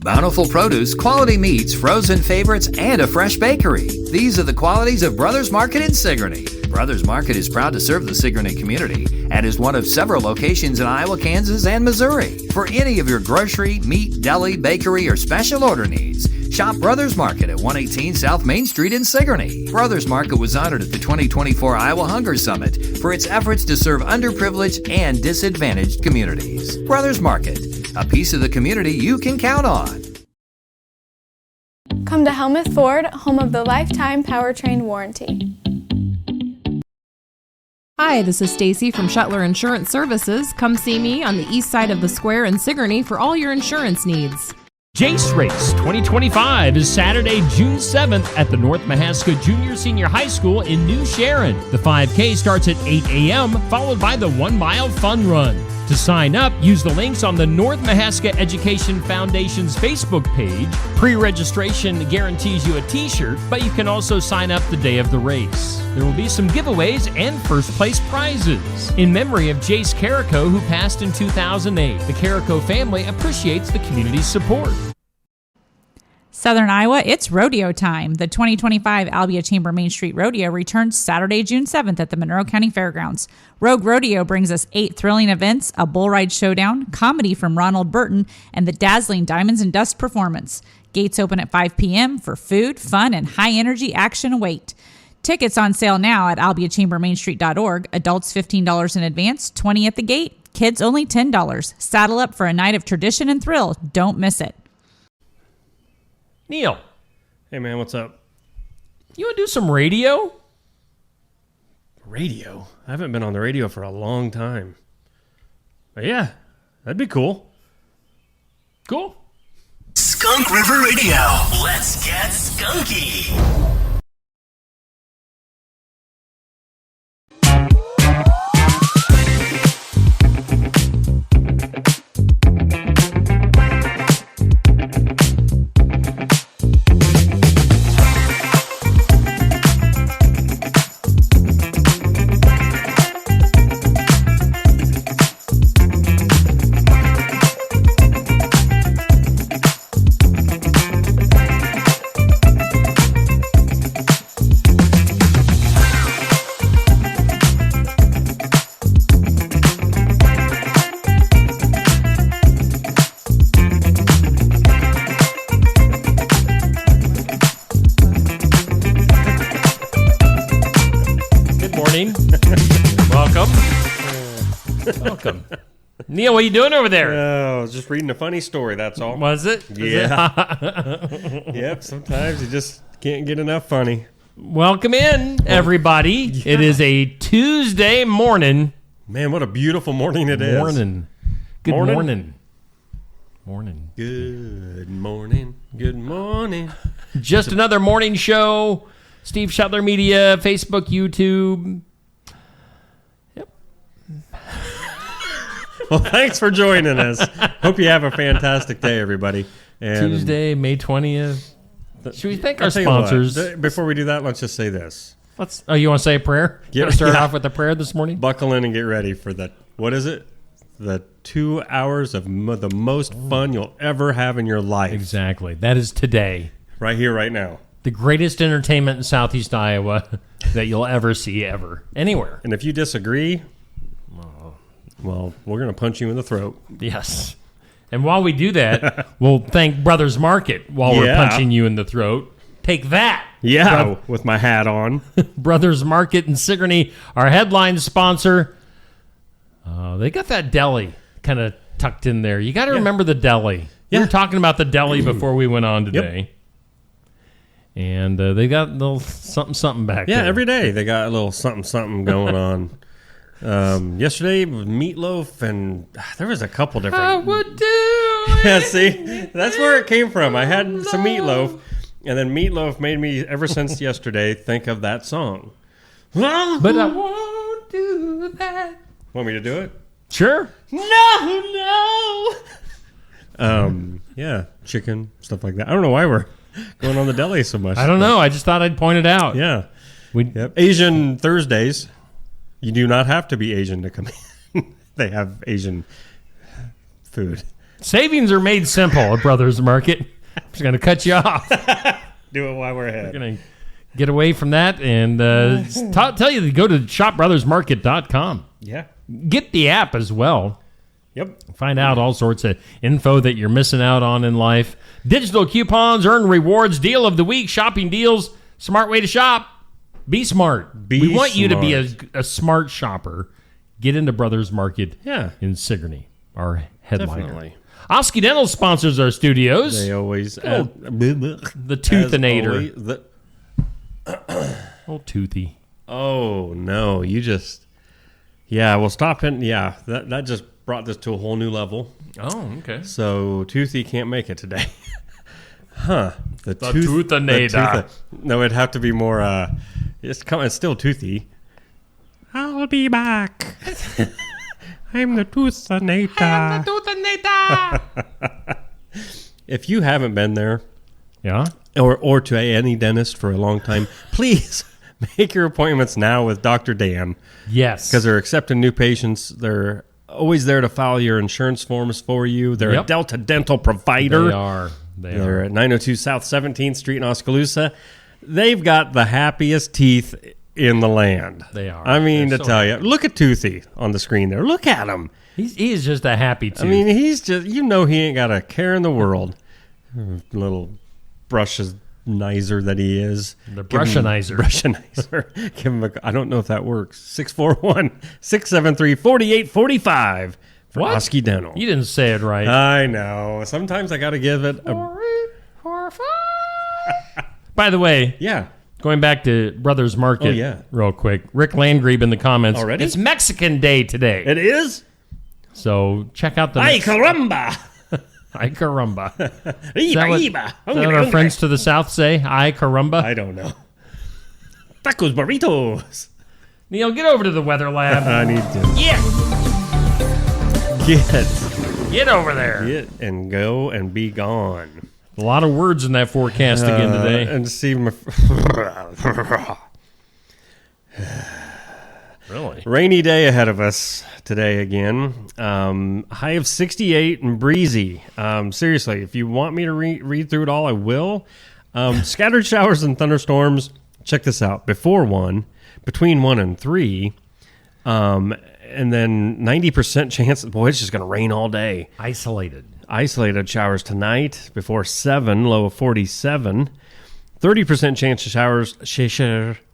Bountiful produce, quality meats, frozen favorites, and a fresh bakery. These are the qualities of Brothers Market in Sigourney. Brothers Market is proud to serve the Sigourney community and is one of several locations in Iowa, Kansas, and Missouri. For any of your grocery, meat, deli, bakery, or special order needs, shop Brothers Market at 118 South Main Street in Sigourney. Brothers Market was honored at the 2024 Iowa Hunger Summit for its efforts to serve underprivileged and disadvantaged communities. Brothers Market, a piece of the community you can count on. Come to Helmuth Ford, home of the lifetime powertrain warranty. Hi, this is Stacy from Shuttler Insurance Services. Come see me on the east side of the square in Sigourney for all your insurance needs. Jace Race 2025 is Saturday, June 7th at the North Mahaska Junior Senior High School in New Sharon. The 5K starts at 8 a.m., followed by the 1 mile fun run. To sign up, use the links on the North Mahaska Education Foundation's Facebook page. Pre-registration guarantees you a t-shirt, but you can also sign up the day of the race. There will be some giveaways and first place prizes. In memory of Jace Carrico, who passed in 2008, the Carrico family appreciates the community's support. Southern Iowa, it's rodeo time. The 2025 Albia Chamber Main Street Rodeo returns Saturday, June 7th at the Monroe County Fairgrounds. Rogue Rodeo brings us 8 thrilling events, a bull ride showdown, comedy from Ronald Burton, and the dazzling Diamonds and Dust performance. Gates open at 5 p.m. for food, fun, and high-energy action await. Tickets on sale now at albiachambermainstreet.org. Adults $15 in advance, $20 at the gate. Kids only $10. Saddle up for a night of tradition and thrill. Don't miss it. Neil. Hey, man, what's up? You want to do some radio? Radio? I haven't been on the radio for a long time. But yeah, that'd be cool. Cool. Skunk River Radio. Let's get skunky. Welcome. Neil, what are you doing over there? Oh, I was just reading a funny story, that's all. Was it? Yeah. Yep, sometimes you just can't get enough funny. Welcome in, everybody. Yeah. It is a Tuesday morning. Man, what a beautiful morning it is. Morning. Good morning. Morning. Good morning. Good morning. Just another morning show. Steve Shuttler Media, Facebook, YouTube. Well, thanks for joining us. Hope you have a fantastic day, everybody. And Tuesday, May 20th. Should we thank our sponsors? Before we do that, let's just say this. You want to say a prayer? You want to start off with a prayer this morning? Buckle in and get ready for that. What is it? The 2 hours of the most fun you'll ever have in your life. Exactly. That is today. Right here, right now. The greatest entertainment in Southeast Iowa that you'll ever see, ever. Anywhere. And if you disagree... well, we're going to punch you in the throat. Yes. And while we do that, we'll thank Brothers Market while we're punching you in the throat. Take that. Yeah, with my hat on. Brothers Market in Sigourney, our headline sponsor. They got that deli kind of tucked in there. You got to remember the deli. We were talking about the deli before we went on today. Yep. And they got a little something back there. Yeah, every day they got a little something going on. Yesterday was meatloaf, and there was a couple different. I would do. Yeah, see, that's where it came from. I had some meatloaf, and then meatloaf made me, ever since yesterday, think of that song. But I won't do that. Want me to do it? Sure. No. Yeah, chicken, stuff like that. I don't know why we're going on the deli so much. I don't know. I just thought I'd point it out. Yeah. Asian Thursdays. You do not have to be Asian to come in. They have Asian food. Savings are made simple at Brothers Market. I'm just going to cut you off. Do it while we're ahead. We're going to get away from that and tell you to go to shopbrothersmarket.com. Yeah. Get the app as well. Yep. Find out all sorts of info that you're missing out on in life. Digital coupons, earn rewards, deal of the week, shopping deals, smart way to shop. Be smart. We want you to be a smart shopper. Get into Brothers Market in Sigourney, our headliner. Definitely. Oski Dental sponsors our studios. They always... the Toothinator. Oh, Toothy. Oh, no. You just... Yeah, well, stop it. Yeah, that just brought this to a whole new level. Oh, okay. So, Toothy can't make it today. Huh. The Toothinator. No, it'd have to be more... It's still Toothy. I'll be back. I'm the Toothinator. If you haven't been there... Yeah? Or to any dentist for a long time, please make your appointments now with Dr. Dan. Yes. Because they're accepting new patients. They're always there to file your insurance forms for you. They're a Delta Dental provider. They are. They're at 902 South 17th Street in Oskaloosa. They've got the happiest teeth in the land. They are. I mean, to tell you. Look at Toothy on the screen there. Look at him. He is just a happy tooth. I mean, he's just, he ain't got a care in the world. Little brushenizer that he is. The brushenizer. Give him I don't know if that works. 641-673-4845 for Oski Dental. You didn't say it right. I know. Sometimes I got to give it a... By the way, yeah, going back to Brothers Market real quick. Rick Landgrebe in the comments. Already? It's Mexican Day today. It is? So check out the... Ay, caramba! Ay, caramba. Is that what our friends to the south say? Ay, caramba? I don't know. Tacos, burritos. Neil, get over to the weather lab. I need to. Get over there. Get and go and be gone. A lot of words in that forecast again today. And see my... Really? Rainy day ahead of us today again. High of 68 and breezy. Seriously, if you want me to read through it all, I will. Scattered showers and thunderstorms. Check this out. Between 1 and 3. And then 90% chance, boy, it's just going to rain all day. Isolated showers tonight before 7, low of 47. 30% chance of showers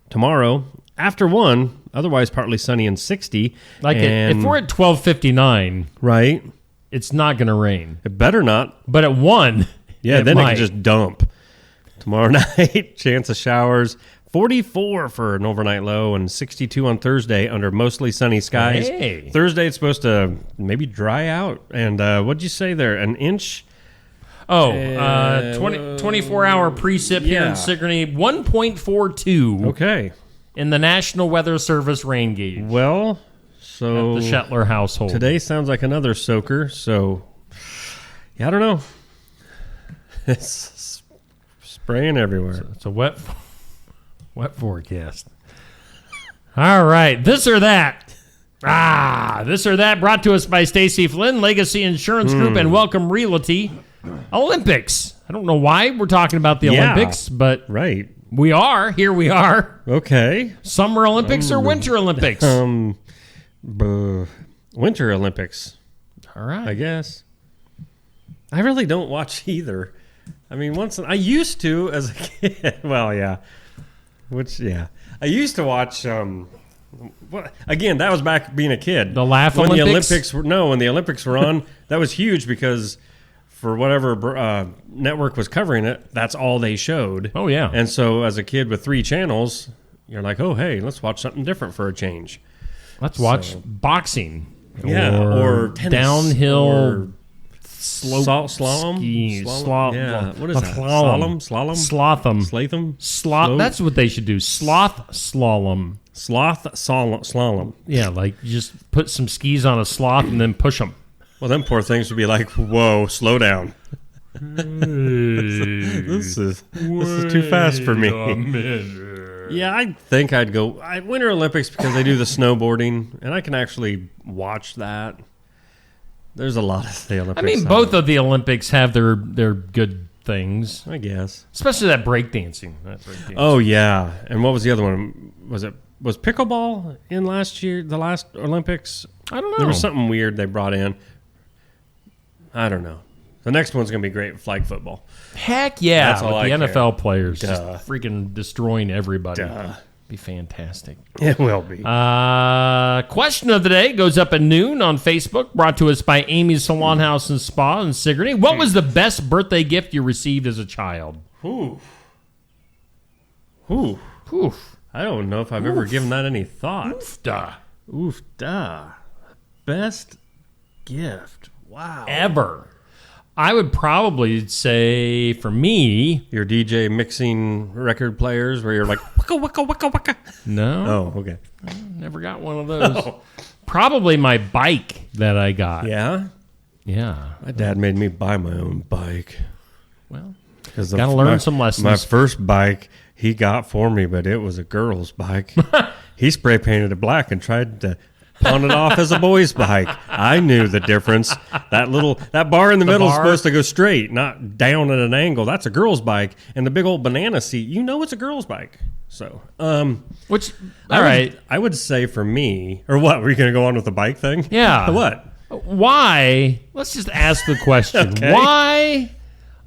tomorrow after 1, otherwise partly sunny and 60. If we're at 12:59, right, it's not going to rain. It better not. But at 1, then it can just dump. Tomorrow night, chance of showers. 44 for an overnight low and 62 on Thursday under mostly sunny skies. Hey. Thursday, it's supposed to maybe dry out. And what'd you say there? An inch? 24-hour precip here in Sigourney, 1.42. Okay. In the National Weather Service rain gauge. Well, so... At the Shetler household. Today sounds like another soaker, so... Yeah, I don't know. It's spraying everywhere. It's a wet forecast. All right, this or that. This or that brought to us by Stacy Flynn, Legacy Insurance Group, and Welcome Realty. Olympics. I don't know why we're talking about the Olympics, but we are. Here we are. Okay. Summer Olympics or Winter Olympics? Winter Olympics. All right. I guess. I really don't watch either. I mean, I used to as a kid. Well, yeah. I used to watch. Again, that was back being a kid. The Laugh when Olympics. When the Olympics were on, that was huge because for whatever network was covering it, that's all they showed. Oh yeah. And so, as a kid with 3 channels, you're like, oh hey, let's watch something different for a change. Let's watch boxing. Or tennis, downhill. Or slalom. Yeah. What is that? Slalom. Slatham. That's what they should do. Sloth slalom. Yeah, like you just put some skis on a sloth and then push them. Well, them poor things would be like, whoa, slow down. This is too fast for me. Yeah, I think I'd go Winter Olympics because they do the snowboarding, and I can actually watch that. There's a lot of the Olympics. I mean, both of the Olympics have their good things, I guess. especially that breakdancing. Oh yeah, and what was the other one? Was pickleball in the last Olympics? I don't know. There was something weird they brought in. I don't know. The next one's going to be great, flag football. Heck yeah. That's all with the I NFL care. players Duh. just freaking destroying everybody. Duh. Be fantastic. It will be. Question of the day goes up at noon on Facebook, brought to us by Amy's Salon House and Spa in Sigourney. What was the best birthday gift you received as a child? Ooh. Oof. I don't know if I've ever given that any thought. Duh. Oof, duh. Best gift. Wow. Ever. I would probably say, for me... Your DJ mixing record players where you're like, wicka, wicka, wicka, wicka. No. Oh, okay. Never got one of those. Probably my bike that I got. Yeah? Yeah. My dad made me buy my own bike. Well, 'Cause gotta learn some lessons. My first bike he got for me, but it was a girl's bike. He spray painted it black and tried to pawn it off as a boy's bike. I knew the difference. That bar in the middle is supposed to go straight, not down at an angle. That's a girl's bike. And the big old banana seat, it's a girl's bike. So, which, all right. I would say for me, or what? Were you going to go on with the bike thing? Yeah. What? Why? Let's just ask the question. Okay. Why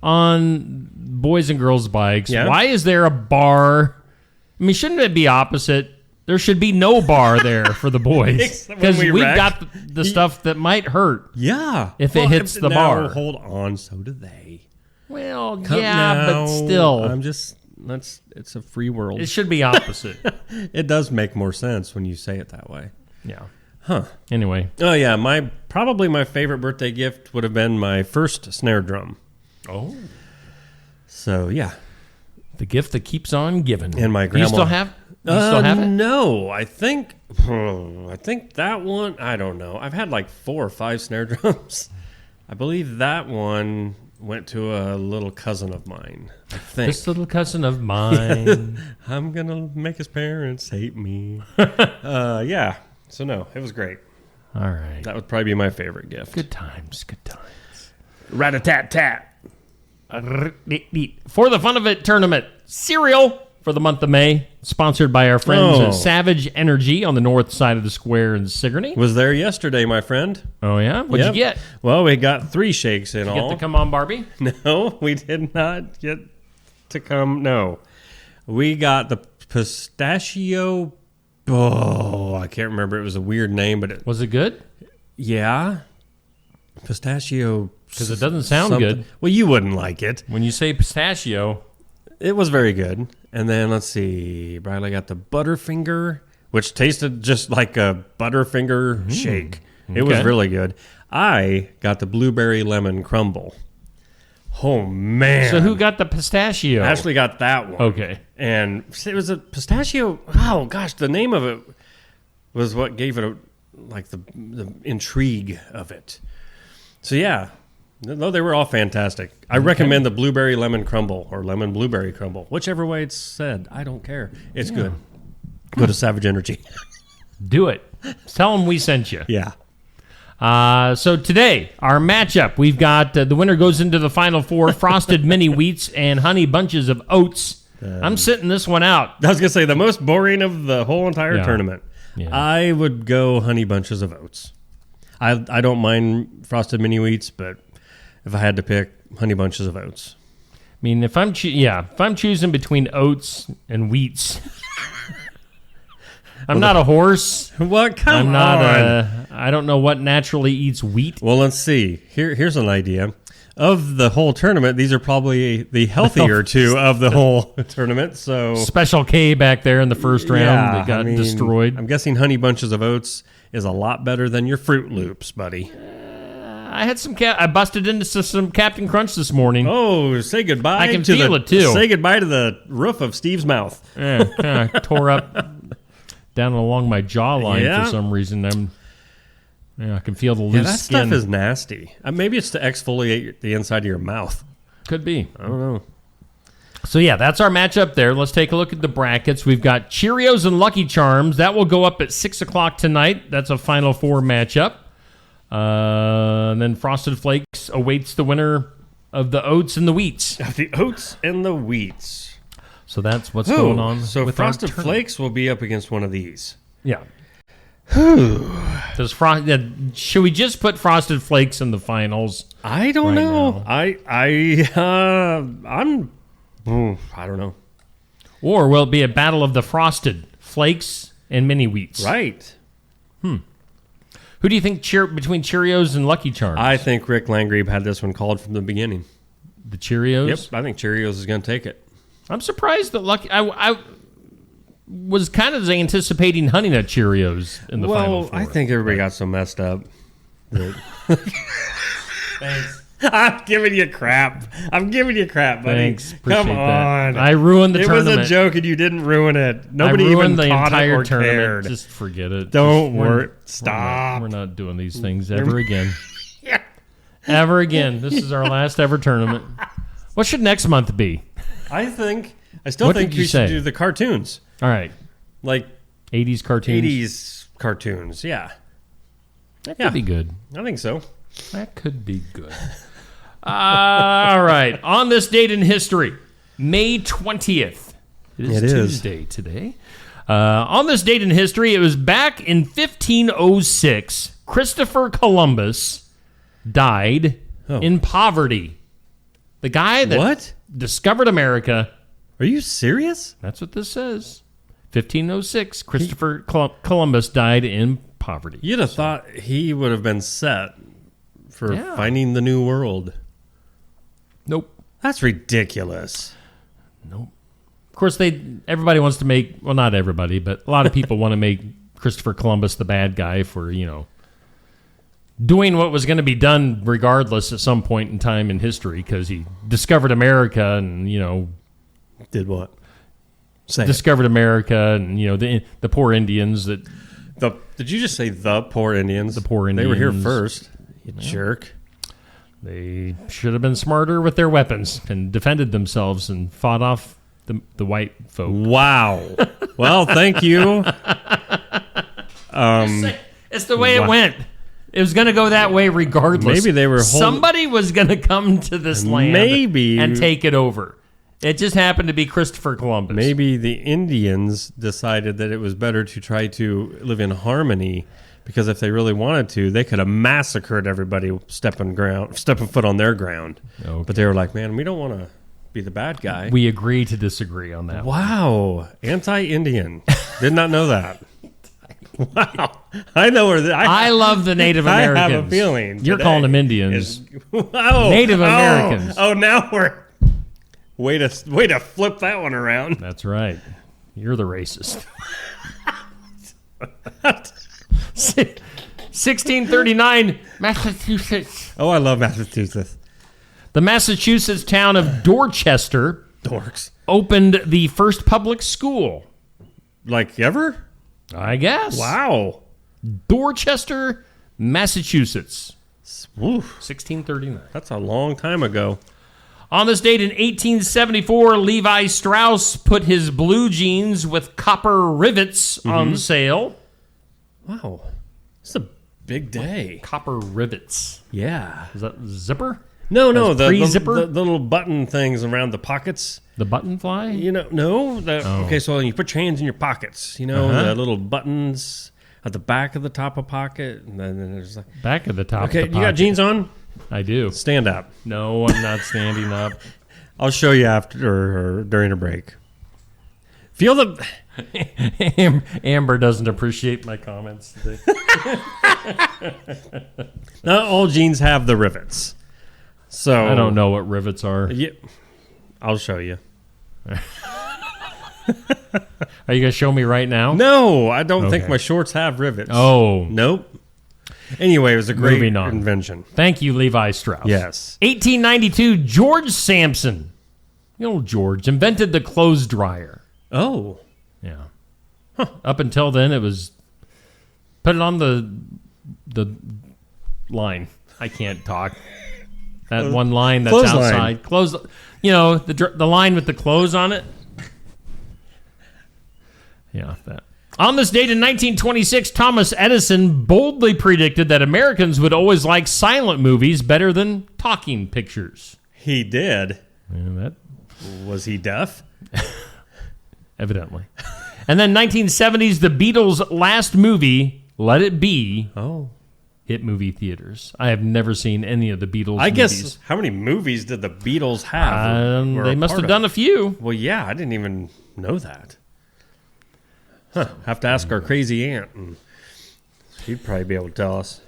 on boys and girls bikes? Yeah. Why is there a bar? I mean, shouldn't it be opposite? There should be no bar there for the boys because When we we've wreck. got the stuff that might hurt. Yeah. If it hits the no, bar. Hold on. So do they. Well, Come yeah, now. but still, it's a free world. it should be opposite. It does make more sense when you say it that way. Yeah. Huh. Anyway. Oh yeah, probably my favorite birthday gift would have been my first snare drum. Oh. So yeah. The gift that keeps on giving. And my Do you grandma. still have? You still have it? No, I think that one. I don't know. I've had like 4 or 5 snare drums. I believe that one went to a little cousin of mine. I think This little cousin of mine. I'm gonna make his parents hate me. Yeah. So no, it was great. All right. That would probably be my favorite gift. Good times. Good times. Rat-a-tat-tat. For the Fun of It tournament, cereal for the month of May, sponsored by our friends Oh. at Savage Energy on the north side of the square in Sigourney. Was there yesterday, my friend. Oh, yeah? What'd Yep. you get? Well, we got 3 shakes in Get all. to come on, Barbie? No, we did not get to come. No. We got the pistachio. Oh, I can't remember. It was a weird name, but Was it good? yeah. Pistachio. Because it doesn't sound something. good. Well, you wouldn't like it. When you say pistachio, It was very good. And then let's see. Bradley got the Butterfinger, which tasted just like a Butterfinger shake. It was Okay. really good. I got the blueberry lemon crumble. Oh man! so who got the pistachio? Ashley got that one. Okay. And it was a pistachio. Oh gosh, the name of it was what gave it the intrigue of it. So yeah, no, they were all fantastic. I recommend the blueberry lemon crumble or lemon blueberry crumble, whichever way it's said. I don't care. It's good. Go to Savage Energy. Do it. Tell them we sent you. Yeah. So today, our matchup, we've got the winner goes into the Final Four, Frosted Mini Wheats and Honey Bunches of Oats. I'm sitting this one out. I was gonna say the most boring of the whole entire Yeah. tournament. Yeah. I would go Honey Bunches of Oats. I don't mind Frosted Mini Wheats, but if I had to pick, Honey Bunches of Oats. I mean, if I'm choosing between oats and wheats, I'm not a horse. What? Come I'm not on. I don't know what naturally eats wheat. Well, let's see. Here's an idea. Of the whole tournament, these are probably the healthier two of the whole tournament. So Special K back there in the first round that got destroyed. I'm guessing Honey Bunches of Oats is a lot better than your Fruit Loops, buddy. I had I busted into some Captain Crunch this morning. Oh, say goodbye. I can feel it, too. Say goodbye to the roof of Steve's mouth. Yeah, kind of tore up down along my jawline Yeah. for some reason. I can feel the loose Yeah, that skin. stuff is nasty. Maybe it's to exfoliate the inside of your mouth. Could be. I don't know. So, yeah, that's our matchup there. Let's take a look at the brackets. We've got Cheerios and Lucky Charms. That will go up at 6 o'clock tonight. That's a Final Four matchup. And then Frosted Flakes awaits the winner of the oats and the wheats. The oats and the wheats. So that's what's going on. So with Frosted our tournament. Flakes will be up against one of these. Yeah. Should we just put Frosted Flakes in the finals? I don't right know. now? I don't know. Or will it be a battle of the Frosted Flakes and Mini Wheats? Right. Who do you think between Cheerios and Lucky Charms? I think Rick Langrieb had this one called from the beginning. The Cheerios? Yep, I think Cheerios is going to take it. I'm surprised that Lucky... I was kind of anticipating Honey Nut Cheerios in the final Well, four. I think everybody got so messed up. Thanks. I'm giving you crap. Buddy. Thanks. Appreciate Come on. that. I ruined the tournament. It was a joke and you didn't ruin it. Nobody I ruined even the caught entire it or tournament. cared. Just forget it. Don't We're- worry. Stop. We're not doing these things ever again. Ever again. This is our last ever tournament. What should next month be? I still What think did you we say? should do the cartoons. All right. Like 80s cartoons. 80s cartoons. Yeah. That could be good. I think so. That could be good. All right. On this date in history, May 20th. It is Tuesday today. On this date in history, it was back in 1506, Christopher Columbus died in poverty. The guy that discovered America. Are you serious? That's what this says. 1506, Christopher Columbus died in poverty. You'd have thought he would have been set for finding the new world. Nope. That's ridiculous. Nope. Of course, everybody wants to make, well, not everybody, but a lot of people want to make Christopher Columbus the bad guy for, doing what was going to be done regardless at some point in time in history because he discovered America and, Did what? Discovered America and, the poor Indians that... Did you just say the poor Indians? The poor Indians. They were here first, you jerk. They should have been smarter with their weapons and defended themselves and fought off the white folk. Wow. Well, thank you. It's the way it went. It was going to go that way regardless. Maybe they were somebody was going to come to this land and take it over. It just happened to be Christopher Columbus. Maybe the Indians decided that it was better to try to live in harmony because if they really wanted to, they could have massacred everybody stepping foot on their ground. Okay. But they were like, man, we don't want to be the bad guy. We agree to disagree on that. Wow. Anti-Indian. Did not know that. Wow. I know where I love the Native Americans. I have a feeling. You're calling them Indians. Native Americans. Oh, now we're... Way to flip that one around. That's right. You're the racist. 1639, Massachusetts. Oh, I love Massachusetts. The Massachusetts town of Dorchester Dorks. opened the first public school. Like ever? I guess. Wow. Dorchester, Massachusetts. Woo. 1639. That's a long time ago. On this date in 1874, Levi Strauss put his blue jeans with copper rivets on sale. Wow. It's a big day. Copper rivets. Yeah. Is that zipper? No, That's the pre-zipper? the little button things around the pockets. The button fly? No. Okay, so you put your hands in your pockets. The little buttons at the back of the top of pocket. And then there's like... Back of the top Okay, of the you got pocket. jeans on? I do. Stand up. No, I'm not standing up. I'll show you after or during a break. Feel the... Amber doesn't appreciate my comments today. Not all jeans have the rivets. So I don't know what rivets are. Yeah, I'll show you. Are you going to show me right now? No, I don't think Okay. my shorts have rivets. Oh. Nope. Anyway, it was a great Moving on. invention. Thank you, Levi Strauss. Yes. 1892, George Sampson, the old George, invented the clothes dryer. Oh. Yeah. Up until then, it was put it on the line. I can't talk. That one line that's Clothesline. outside. Clothes. The line with the clothes on it. Yeah, that. On this date in 1926, Thomas Edison boldly predicted that Americans would always like silent movies better than talking pictures. He did. And that Was he deaf? evidently. And then 1970s, the Beatles' last movie, Let It Be, hit movie theaters. I have never seen any of the Beatles I movies. guess, how many movies did the Beatles have? They must have done a few. Well, yeah, I didn't even know that. Have to ask our crazy aunt. And she'd probably be able to tell us.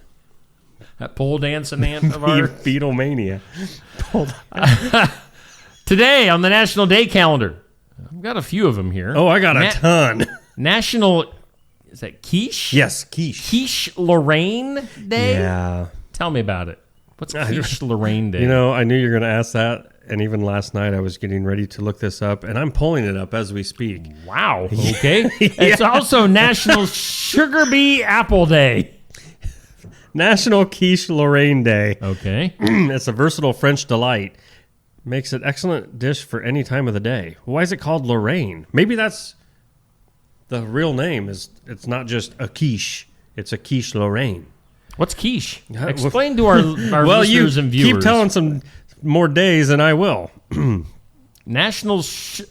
That pole dancing aunt of ours. Beatlemania. Today on the National Day calendar, I've got a few of them here. Oh, I got a ton. National, is that quiche? Yes, quiche. Quiche Lorraine Day? Yeah. Tell me about it. What's Quiche Lorraine Day? You know, I knew you were going to ask that. And even last night, I was getting ready to look this up. And I'm pulling it up as we speak. Wow. Okay. It's also National Sugar Bee Apple Day. National Quiche Lorraine Day. Okay. It's a versatile French delight. Makes it excellent dish for any time of the day. Why is it called Lorraine? Maybe that's the real name. It's not just a quiche. It's a quiche Lorraine. What's quiche? Explain to our listeners and viewers. Keep telling some more days and I will. National,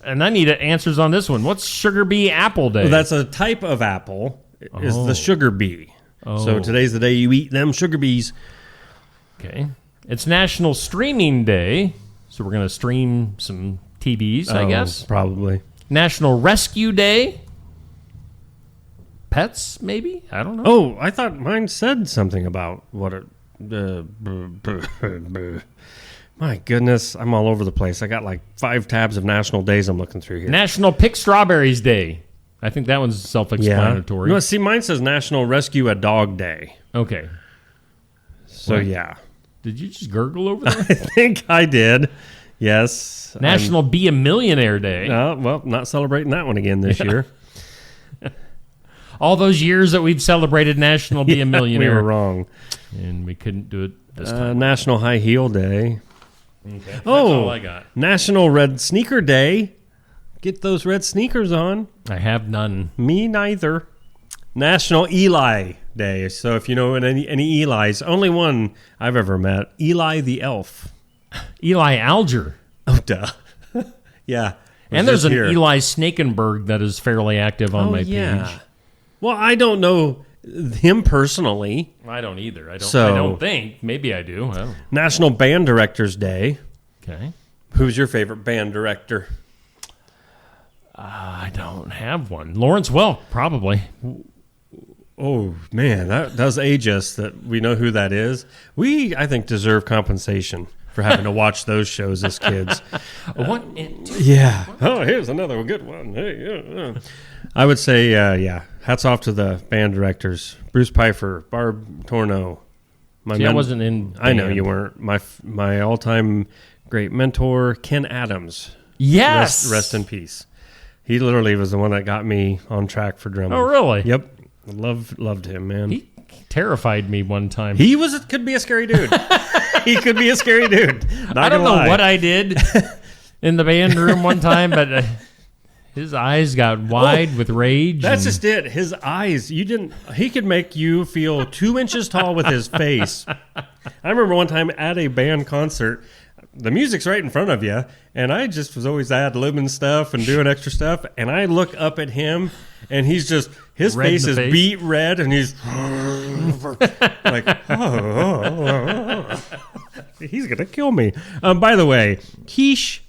and I need answers on this one. What's Sugar Bee Apple Day? Well, that's a type of apple. Is the sugar bee. So today's the day you eat them sugar bees. Okay. It's National Streaming Day. So we're going to stream some TVs, I guess. Probably. National Rescue Day. Pets, maybe? I don't know. Oh, I thought mine said something about what it... my goodness, I'm all over the place. I got like 5 tabs of national days I'm looking through here. National Pick Strawberries Day. I think that one's self-explanatory. No, see, mine says National Rescue a Dog Day. Okay. So, yeah. Did you just gurgle over there? I think I did. Yes. National Be a Millionaire Day. Well, not celebrating that one again this year. All those years that we've celebrated National Be a Millionaire. We were wrong. And we couldn't do it this time. National High Heel Day. Okay. That's all I got. National Red Sneaker Day. Get those red sneakers on. I have none. Me neither. National Eli Day. So if you know any Elis, only one I've ever met. Eli the Elf. Eli Alger. Oh, duh. Yeah. And there's an Eli Snakenberg that is fairly active on my page. Well, I don't know him personally. I don't either. I don't think. Maybe I do. National Band Directors Day. Okay. Who's your favorite band director? I don't have one. Lawrence Welk, probably. Oh, man, that does age us that we know who that is. We, I think, deserve compensation for having to watch those shows as kids. Yeah. Oh, here's another good one. Hey, I would say, hats off to the band directors. Bruce Pfeiffer, Barb Torno. I wasn't in band. I know you weren't. My all-time great mentor, Ken Adams. Yes. Rest in peace. He literally was the one that got me on track for drumming. Oh, really? Yep. Loved him, man. He terrified me one time. He could be a scary dude. He could be a scary dude. I don't know what I did in the band room one time, but his eyes got wide with rage. That's just it. His eyes. He could make you feel 2 inches tall with his face. I remember one time at a band concert, the music's right in front of you, and I just was always ad-libbing stuff and doing extra stuff, and I look up at him, and his face is beet red, and he's like, he's going to kill me. By the way, quiche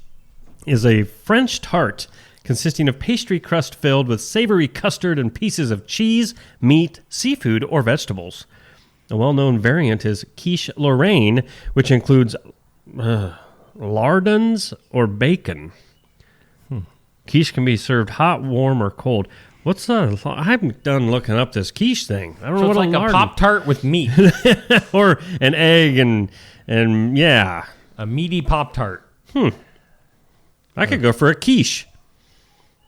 is a French tart consisting of pastry crust filled with savory custard and pieces of cheese, meat, seafood, or vegetables. A well-known variant is quiche Lorraine, which includes lardons or bacon. Quiche can be served hot, warm, or cold. I'm done looking up this quiche thing. I don't know what it's like a Pop-Tart with meat. Or an egg and yeah. A meaty Pop-Tart. I could go for a quiche.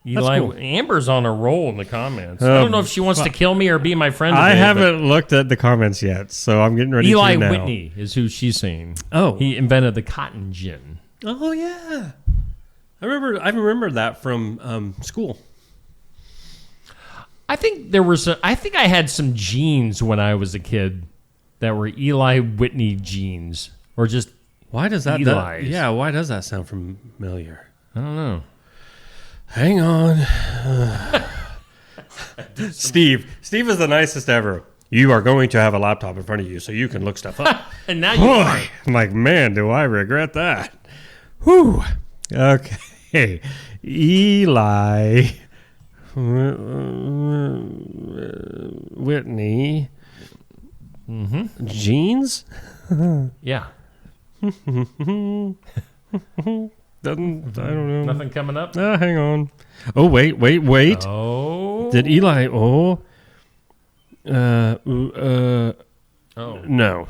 Eli, cool. Amber's on a roll in the comments. I don't know if she wants to kill me or be my friend today, I haven't looked at the comments yet, so I'm getting ready Eli to now. Whitney is who she's saying. Oh. He invented the cotton gin. Oh, yeah. I remember that from school. I think I had some jeans when I was a kid that were Eli Whitney jeans, or just why does that? Eli's. Why does that sound familiar? I don't know. Hang on. Steve is the nicest ever. You are going to have a laptop in front of you so you can look stuff up. And now you are. I'm like, man, do I regret that. Whew. Okay. Eli Whitney. Mm-hmm. Jeans? Yeah. I don't know. Nothing coming up? Hang on. Oh, wait. Oh. Did Eli... Oh. No.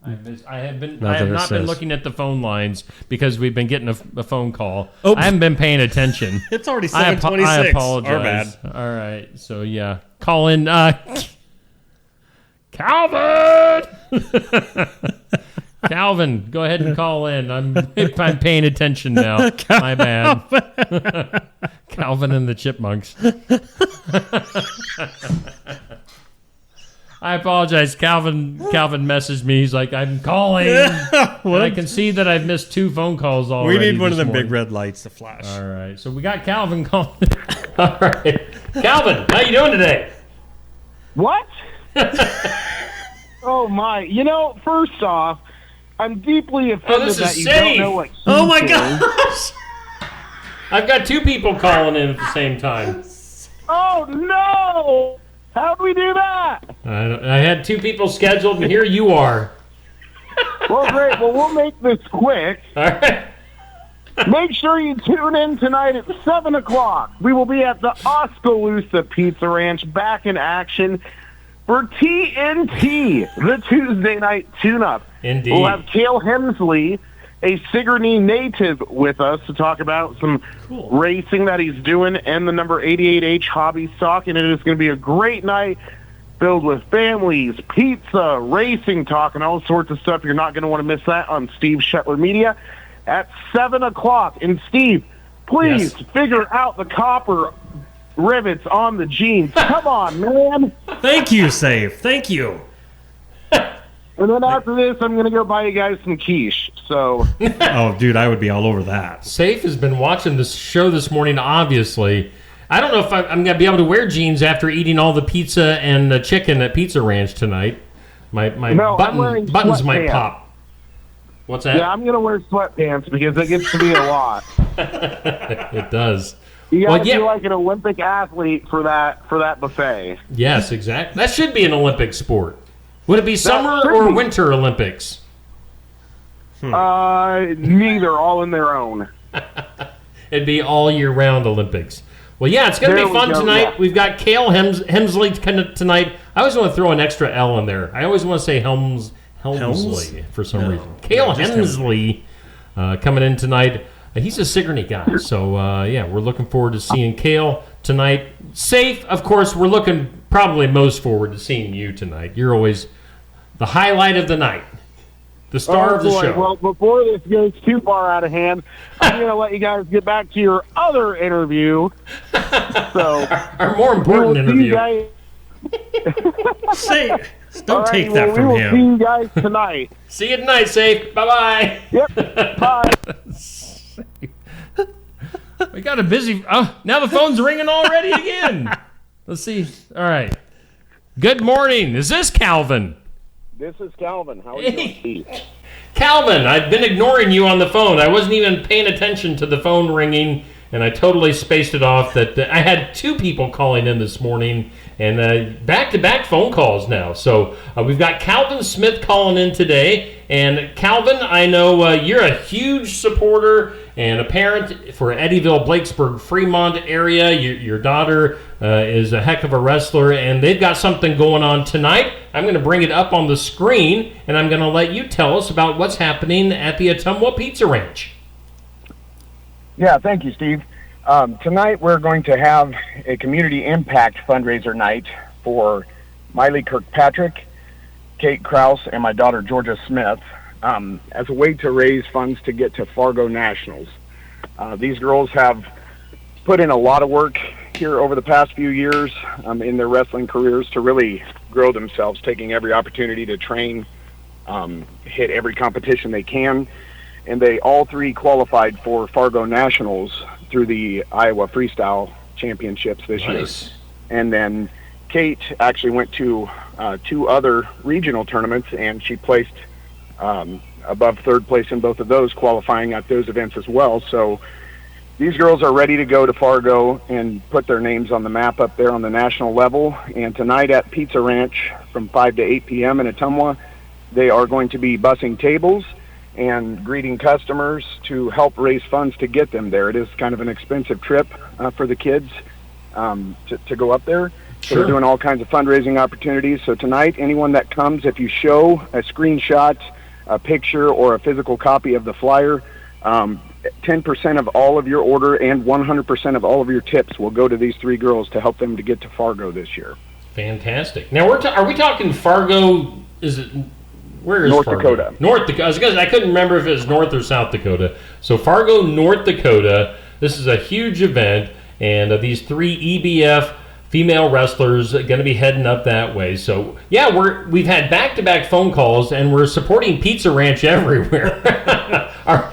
I have not been looking at the phone lines because we've been getting a phone call. Oops. I haven't been paying attention. It's already 7:26. I apologize. Our bad. All right. So, yeah. Call in. Calvin! Calvin, go ahead and call in. I'm paying attention now. My bad. Calvin and the Chipmunks. I apologize. Calvin messaged me. He's like, I'm calling. And I can see that I've missed 2 phone calls already. We need one of them morning. big red lights to flash. All right. So we got Calvin calling. All right. Calvin, how you doing today? What? Oh, my. First off, I'm deeply offended that you don't know what Oh, my gosh. I've got 2 people calling in at the same time. Oh, no. How'd we do that? I had 2 people scheduled, and here you are. Well, great. Well, we'll make this quick. All right. Make sure you tune in tonight at 7 o'clock. We will be at the Oskaloosa Pizza Ranch back in action for TNT, the Tuesday night tune-up. Indeed. We'll have Cale Hemsley, a Sigourney native, with us to talk about some racing that he's doing and the number 88H hobby stock, and it is going to be a great night filled with families, pizza, racing talk, and all sorts of stuff. You're not going to want to miss that on Steve Shetler Media at 7 o'clock. And Steve, please figure out the copper rivets on the jeans. Come on, man. Thank you, Save. Thank you. And then after this, I'm going to go buy you guys some quiche. So, Oh, dude, I would be all over that. Safe has been watching this show this morning, obviously. I don't know if I'm going to be able to wear jeans after eating all the pizza and the chicken at Pizza Ranch tonight. My buttons might pop. What's that? Yeah, I'm going to wear sweatpants because it gets to be a lot. It does. You got to be like an Olympic athlete for that buffet. Yes, exactly. That should be an Olympic sport. Would it be summer or winter Olympics? Neither, all in their own. It'd be all year round Olympics. Well, yeah, it's going to be fun tonight. Yeah. We've got Cale Hemsley tonight. I always want to throw an extra L in there. I always want to say Helmsley for some reason. Cale Hemsley coming in tonight. He's a Sigourney guy. So, we're looking forward to seeing Cale tonight. Safe, of course, we're looking probably most forward to seeing you tonight. You're always the highlight of the night. The star of the show. Well, before this goes too far out of hand, I'm going to let you guys get back to your other interview. So, our more important interview. Don't take that from him. We will see you guys tonight. See you tonight, Safe. Bye-bye. Yep. Bye. We got a busy... Oh, now the phone's ringing already again. Let's see. All right. Good morning. Is this Calvin? This is Calvin. How are you doing, Steve? Calvin, I've been ignoring you on the phone. I wasn't even paying attention to the phone ringing, and I totally spaced it off. That I had 2 people calling in this morning, and back-to-back phone calls now. So we've got Calvin Smith calling in today. And Calvin, I know you're a huge supporter and a parent for Eddyville, Blakesburg, Fremont area. Your daughter is a heck of a wrestler, and they've got something going on tonight. I'm going to bring it up on the screen, and I'm going to let you tell us about what's happening at the Ottumwa Pizza Ranch. Yeah, thank you, Steve. Tonight we're going to have a community impact fundraiser night for Miley Kirkpatrick, Kate Krause, and my daughter Georgia Smith as a way to raise funds to get to Fargo Nationals. These girls have put in a lot of work here over the past few years in their wrestling careers to really grow themselves, taking every opportunity to train, hit every competition they can. And they all three qualified for Fargo Nationals through the Iowa Freestyle Championships this year. And then Kate actually went to 2 other regional tournaments, and she placed above third place in both of those, qualifying at those events as well. So these girls are ready to go to Fargo and put their names on the map up there on the national level. And tonight at Pizza Ranch from 5 to 8 p.m. in Ottumwa, they are going to be bussing tables and greeting customers to help raise funds to get them there. It is kind of an expensive trip for the kids to go up there. So they're doing all kinds of fundraising opportunities. So tonight, anyone that comes, if you show a screenshot, a picture, or a physical copy of the flyer, 10% of all of your order and 100% of all of your tips will go to these 3 girls to help them to get to Fargo this year. Fantastic. Now, are we talking Fargo? Is it? Where is North Fargo? Dakota. North Dakota. I couldn't remember if it was North or South Dakota. So Fargo, North Dakota. This is a huge event, and these 3 EBF female wrestlers are going to be heading up that way. So yeah, we've had back-to-back phone calls, and we're supporting Pizza Ranch everywhere.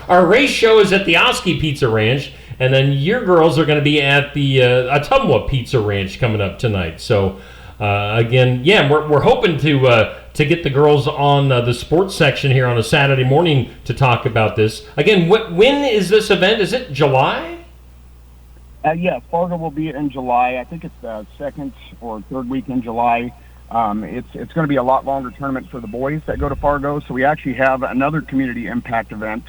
our race show is at the Oski Pizza Ranch, and then your girls are going to be at the Ottumwa Pizza Ranch coming up tonight. So again, yeah, we're hoping to get the girls on the sports section here on a Saturday morning to talk about this. Again, when is this event? Is it July? Yeah, Fargo will be in July. I think it's the 2nd or 3rd week in July. It's going to be a lot longer tournament for the boys that go to Fargo. So we actually have another community impact event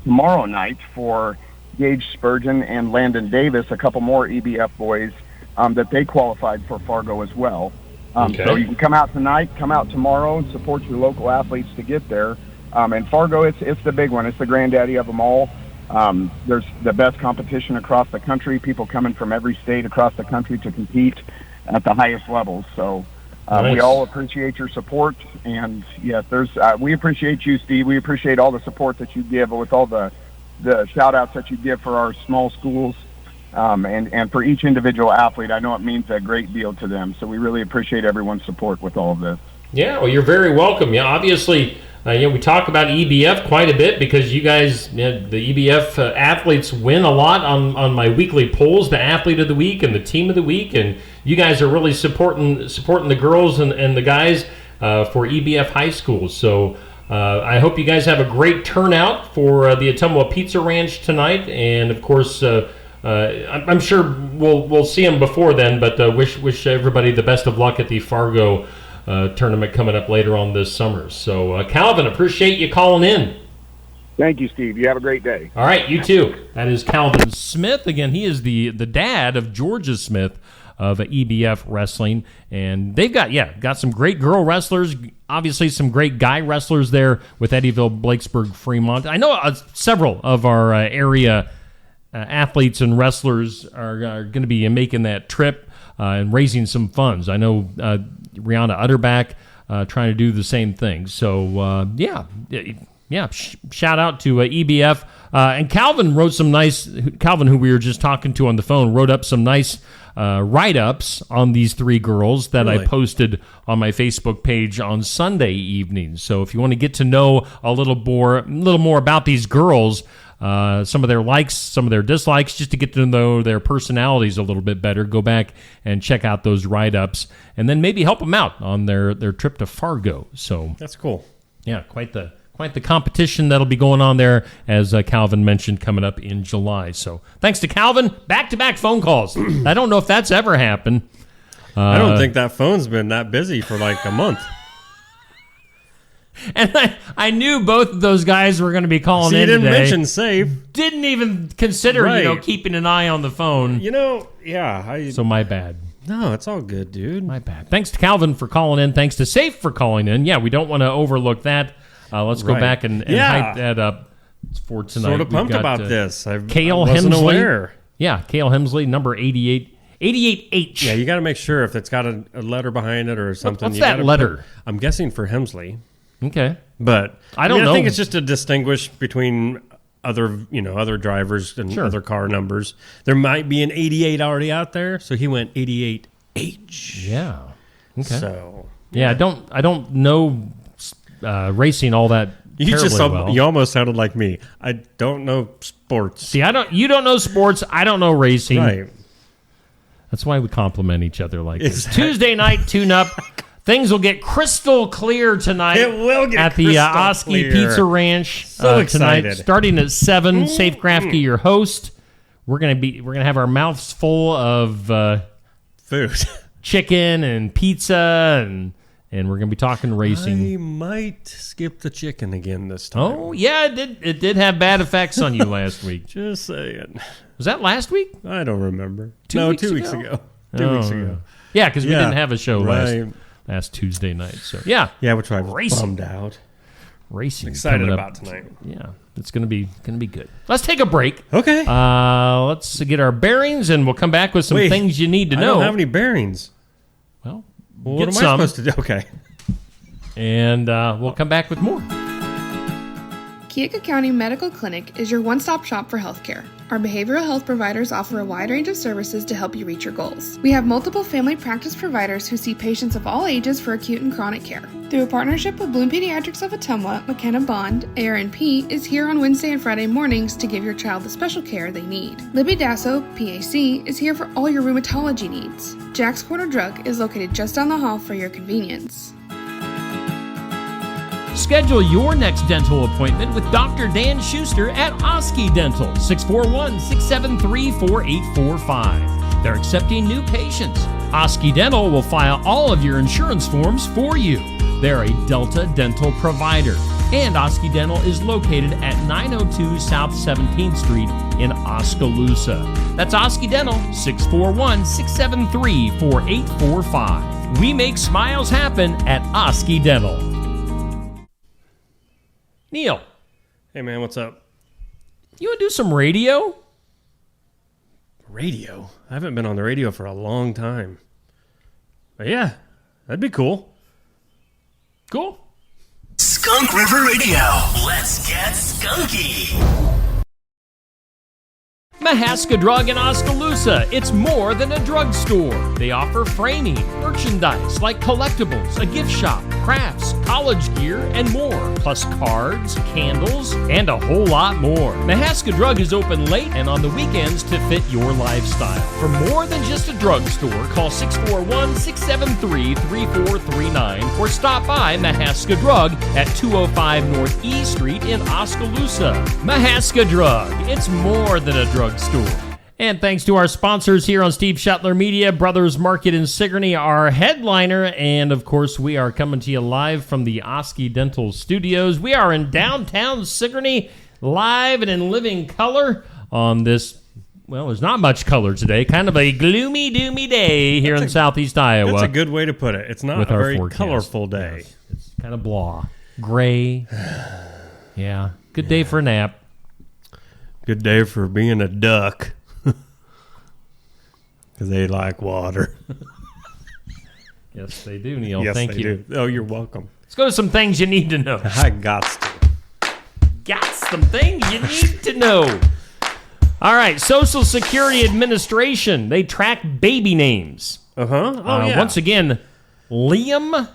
tomorrow night for Gage Spurgeon and Landon Davis, a couple more EBF boys that they qualified for Fargo as well. So you can come out tonight, come out tomorrow, and support your local athletes to get there. And Fargo, it's the big one. It's the granddaddy of them all. There's the best competition across the country, people coming from every state across the country to compete at the highest levels. So we all appreciate your support. And yes, we appreciate you, Steve. We appreciate all the support that you give with all the shout outs that you give for our small schools. And for each individual athlete, I know it means a great deal to them. So we really appreciate everyone's support with all of this. Yeah, well, you're very welcome. Yeah, obviously, we talk about EBF quite a bit because you guys, the EBF athletes win a lot on my weekly polls, the athlete of the week and the team of the week, and you guys are really supporting the girls and the guys for EBF high schools. So I hope you guys have a great turnout for the Ottumwa Pizza Ranch tonight, and of course, I'm sure we'll see them before then. But wish everybody the best of luck at the Fargo tournament coming up later on this summer. So, Calvin, appreciate you calling in. Thank you, Steve. You have a great day. All right, you too. That is Calvin Smith. Again, he is the dad of Georgia Smith of EBF Wrestling. And they've got some great girl wrestlers, obviously some great guy wrestlers there with Eddyville, Blakesburg, Fremont. I know several of our area athletes and wrestlers are going to be making that trip and raising some funds. I know Rihanna Utterback trying to do the same thing. So, shout out to EBF. And Calvin wrote some nice, Calvin, who we were just talking to on the phone, wrote up some nice write-ups on these 3 girls that I posted on my Facebook page on Sunday evening. So if you want to get to know a little more about these girls, some of their likes, some of their dislikes, just to get to know their personalities a little bit better, go back and check out those write-ups, and then maybe help them out on their trip to Fargo. So that's cool. Yeah, quite the competition that'll be going on there, as Calvin mentioned, coming up in July. So thanks to Calvin. Back-to-back phone calls. I don't know if that's ever happened. I don't think that phone's been that busy for like a month. And I knew both of those guys were going to be calling in today. You didn't mention safe. Didn't even consider, keeping an eye on the phone. So my bad. No, it's all good, dude. My bad. Thanks to Calvin for calling in. Thanks to Safe for calling in. Yeah, we don't want to overlook that. Let's go back and hype that up for tonight. Sort of pumped about this. Kale wasn't Hemsley. aware. Yeah, Kale Hemsley, number 88. 88H. Yeah, you got to make sure if it's got a letter behind it or something. What's that letter? I'm guessing for Hemsley. Okay. But I don't know. I think it's just to distinguish between other drivers and Sure. other car numbers. There might be an 88 already out there, so he went 88H. Yeah. Okay. So Yeah, I don't know racing all that terribly well. You almost sounded like me. I don't know sports. See, you don't know sports. I don't know racing. Right. That's why we compliment each other like this. Exactly. Tuesday night tune-up. Things will get crystal clear tonight. It will get at the crystal Oski clear. Pizza Ranch So tonight, excited. starting at 7. Safe Grafke, your host. We're gonna have our mouths full of Food. chicken and pizza, and we're gonna be talking racing. I might skip the chicken again this time. Oh yeah, it did have bad effects on you last week. Just saying. Was that last week? I don't remember. 2 weeks 2 weeks ago? ago. 2 weeks ago. Yeah, because we Yeah, didn't have a show right. last Tuesday night. So yeah, which I was Racing. bummed out. Racing Excited coming up. about tonight. Yeah, it's gonna be good. Let's take a break. Okay. Let's get our bearings, and we'll come back with some things you need to know. I don't have any bearings. Well, What get am some, I supposed to do? Okay. and we'll come back with more. Keokuk County Medical Clinic is your one-stop shop for healthcare. Our behavioral health providers offer a wide range of services to help you reach your goals. We have multiple family practice providers who see patients of all ages for acute and chronic care. Through a partnership with Bloom Pediatrics of Ottumwa, McKenna Bond, ARNP, is here on Wednesday and Friday mornings to give your child the special care they need. Libby Dasso, PAC, is here for all your rheumatology needs. Jack's Corner Drug is located just down the hall for your convenience. Schedule your next dental appointment with Dr. Dan Schuster at Oski Dental, 641-673-4845. They're accepting new patients. Oski Dental will file all of your insurance forms for you. They're a Delta dental provider. And Oski Dental is located at 902 South 17th Street in Oskaloosa. That's Oski Dental, 641-673-4845. We make smiles happen at Oski Dental. Neil, Hey, man, what's up? you want to do some radio? Radio? I haven't been on the radio for a long time. But yeah, that'd be cool. Cool. Skunk River Radio. Let's get skunky. Mahaska Drug in Oskaloosa. It's more than a drugstore. They offer framing, merchandise like collectibles, a gift shop, crafts, college gear, and more. Plus cards, candles, and a whole lot more. Mahaska Drug is open late and on the weekends to fit your lifestyle. For more than just a drugstore, call 641-673-3439 or stop by Mahaska Drug at 205 North E Street in Oskaloosa. Mahaska Drug. It's more than a drugstore. And thanks to our sponsors here on Steve Shuttler Media, Brothers Market in Sigourney, our headliner, and of course we are coming to you live from the Oski Dental Studios. We are in downtown Sigourney, live and in living color on this, well, there's not much color today, kind of a gloomy, doomy day here in southeast Iowa. That's a good way to put it. It's not with a our very forecast. colorful day. Yes, it's kind of blah, gray. Yeah, good day for a nap. Good day for being a duck. Because they like water. Yes, they do, Neil. Yes, Thank they you. do. Oh, you're welcome. Let's go to some things you need to know. I got to. Got some things you need to know. All right, Social Security Administration, they track baby names. Uh-huh. Oh, yeah. Once again, Liam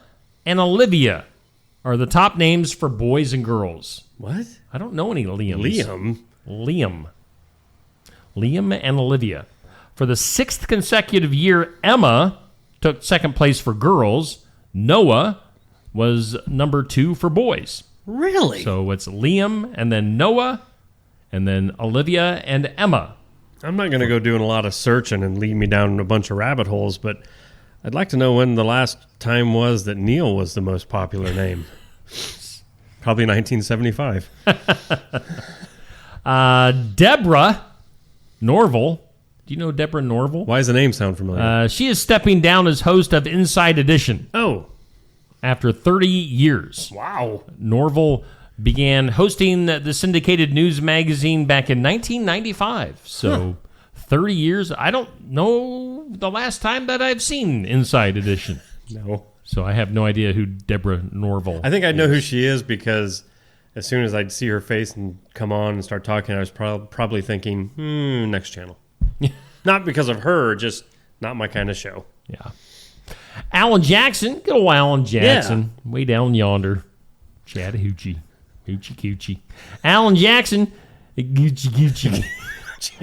and Olivia are the top names for boys and girls. What? I don't know any Liams. Liam and Olivia. For the 6th consecutive year, Emma took second place for girls. Noah was number 2 for boys. Really? So it's Liam, and then Noah, and then Olivia and Emma. I'm not going to go doing a lot of searching and lead me down a bunch of rabbit holes, but I'd like to know when the last time was that Neil was the most popular name. Probably 1975. Deborah Norval. Do you know Deborah Norval? Why does the name sound familiar? She is stepping down as host of Inside Edition. Oh. After 30 years. Wow. Norval began hosting the syndicated news magazine back in 1995. So 30 years. I don't know the last time that I've seen Inside Edition. No. So I have no idea who Deborah Norval I think I know who she is because as soon as I'd see her face and come on and start talking, I was probably thinking, next channel. Not because of her, just not my kind of show. Yeah. Alan Jackson, good old Alan Jackson, way down yonder. Chattahoochee, hoochie coochie. Alan Jackson, goochie goochie.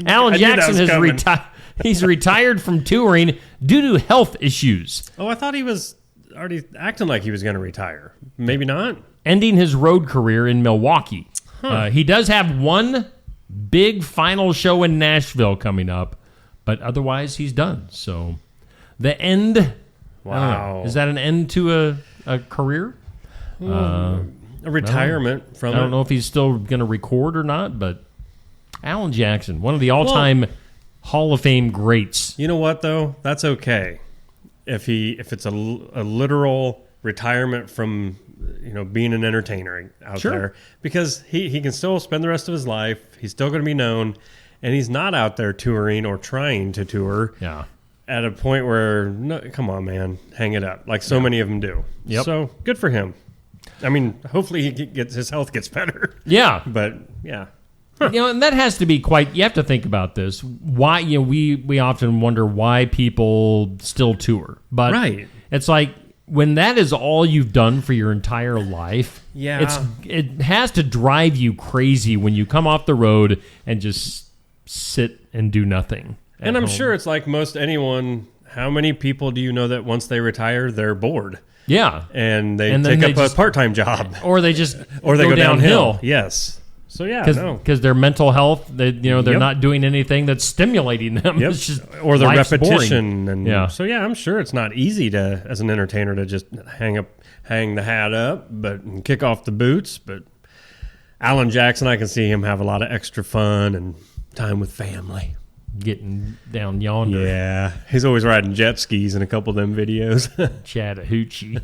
Alan Jackson has he's retired from touring due to health issues. Oh, I thought he was already acting like he was going to retire. Maybe not. Ending his road career in Milwaukee. He does have one big final show in Nashville coming up, but otherwise he's done. So the end. Wow. Is that an end to a career? A retirement from it. I don't know if he's still going to record or not, but Alan Jackson, one of the all-time Hall of Fame greats. You know what, though? That's okay. If it's a literal retirement from being an entertainer out there, because he can still spend the rest of his life. He's still going to be known, and he's not out there touring or trying to tour. Yeah. At a point where, no, come on, man, hang it up, like so many of them do. Yep. So good for him. I mean, hopefully his health gets better. Yeah. But yeah. And that has to be you have to think about this. Why, we often wonder why people still tour. But it's like, when that is all you've done for your entire life, it has to drive you crazy when you come off the road and just sit and do nothing. And I'm sure it's like most anyone, how many people do you know that once they retire, they're bored? Yeah. And they take up a part-time job. Or they just or they go downhill. Yes. So yeah, because their mental health, they're not doing anything that's stimulating them. Yep. It's just, or the repetition, boring. and so I'm sure it's not easy to, as an entertainer, to just hang the hat up, and kick off the boots. But Alan Jackson, I can see him have a lot of extra fun and time with family, getting down yonder. Yeah, he's always riding jet skis in a couple of them videos. Chattahoochee.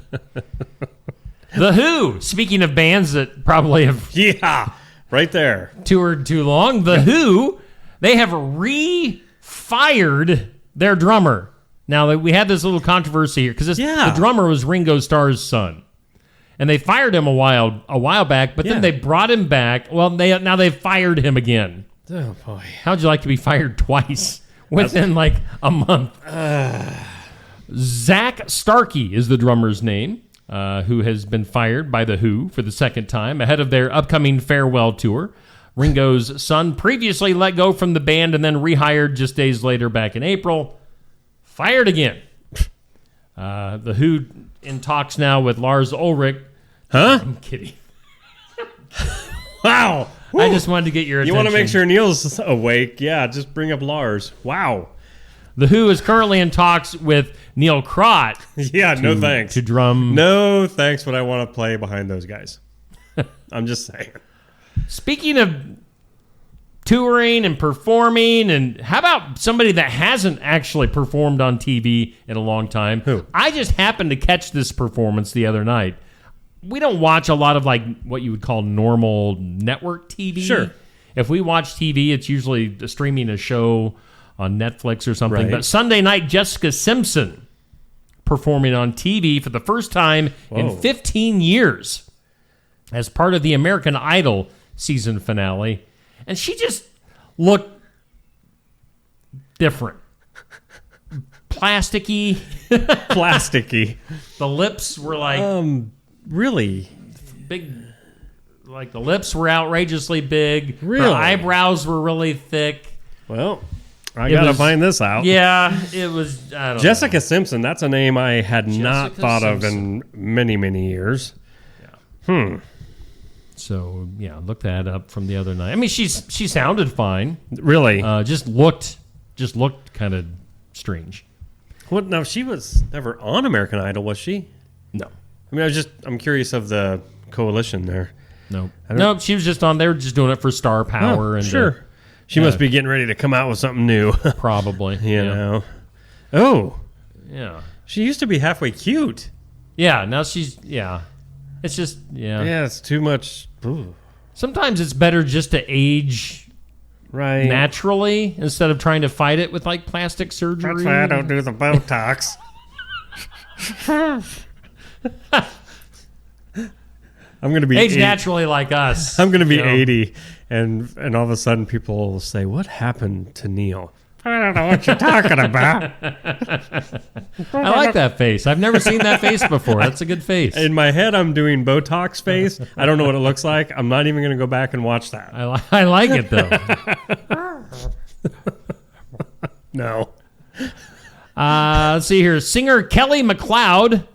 The Who. Speaking of bands that probably have right there toured too long, The Who, they have re-fired their drummer. Now, we had this little controversy here because the drummer was Ringo Starr's son, and they fired him a while back, but then they brought him back. Well, now they've fired him again. Oh boy! How'd you like to be fired twice within like a month? Zach Starkey is the drummer's name. Who has been fired by The Who for the second time ahead of their upcoming farewell tour. Ringo's son previously let go from the band and then rehired just days later back in April. Fired again. The Who in talks now with Lars Ulrich. Huh? I'm kidding. Wow. I just wanted to get your attention. You want to make sure Neil's awake? Yeah, just bring up Lars. Wow. The Who is currently in talks with Neil Crott. No thanks. To drum. No thanks, but I want to play behind those guys. I'm just saying. Speaking of touring and performing, and how about somebody that hasn't actually performed on TV in a long time? Who? I just happened to catch this performance the other night. We don't watch a lot of like what you would call normal network TV. Sure. If we watch TV, it's usually streaming a show on Netflix or something. Right. But Sunday night, Jessica Simpson performing on TV for the first time in 15 years as part of the American Idol season finale. And she just looked different. Plasticky. The lips were like... really? Big... Like the lips were outrageously big. Really? Her eyebrows were really thick. Well... I got to find this out. Yeah, it was, I don't know. Jessica Simpson, that's a name I had not thought of in many, many years. Yeah. So, look that up from the other night. I mean, she sounded fine. Really? Just looked kind of strange. Well, now, she was never on American Idol, was she? No. I mean, I'm curious of the coalition there. No, she was just on there, just doing it for star power. And sure. She must be getting ready to come out with something new. Probably. you know. Oh. Yeah. She used to be halfway cute. Yeah, now she's, It's just, Yeah, it's too much. Ooh. Sometimes it's better just to age naturally instead of trying to fight it with like plastic surgery. That's why I don't do the Botox. I'm going to be age naturally like us. I'm going to be 80, and all of a sudden people will say, "What happened to Neil?" I don't know what you're talking about. I like that face. I've never seen that face before. That's a good face. In my head, I'm doing Botox face. I don't know what it looks like. I'm not even going to go back and watch that. I like it, though. No. Let's see here. Singer Kelly McLeod.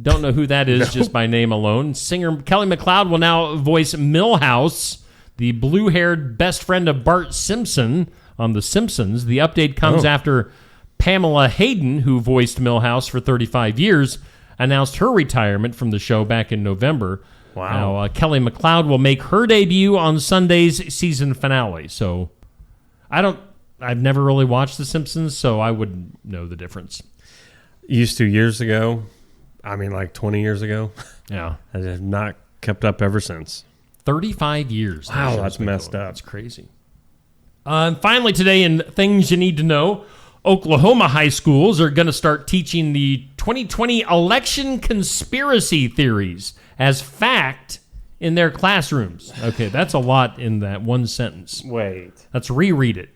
Don't know who that is just by name alone. Singer Kelly McLeod will now voice Milhouse, the blue-haired best friend of Bart Simpson on The Simpsons. The update comes after Pamela Hayden, who voiced Milhouse for 35 years, announced her retirement from the show back in November. Wow. Now, Kelly McLeod will make her debut on Sunday's season finale. So, I've never really watched The Simpsons, so I wouldn't know the difference. Used to years ago. I mean, like 20 years ago. Yeah. I have not kept up ever since. 35 years. Wow, that's messed up. That's crazy. And finally today in Things You Need to Know, Oklahoma high schools are going to start teaching the 2020 election conspiracy theories as fact in their classrooms. Okay, that's a lot in that one sentence. Wait. Let's reread it.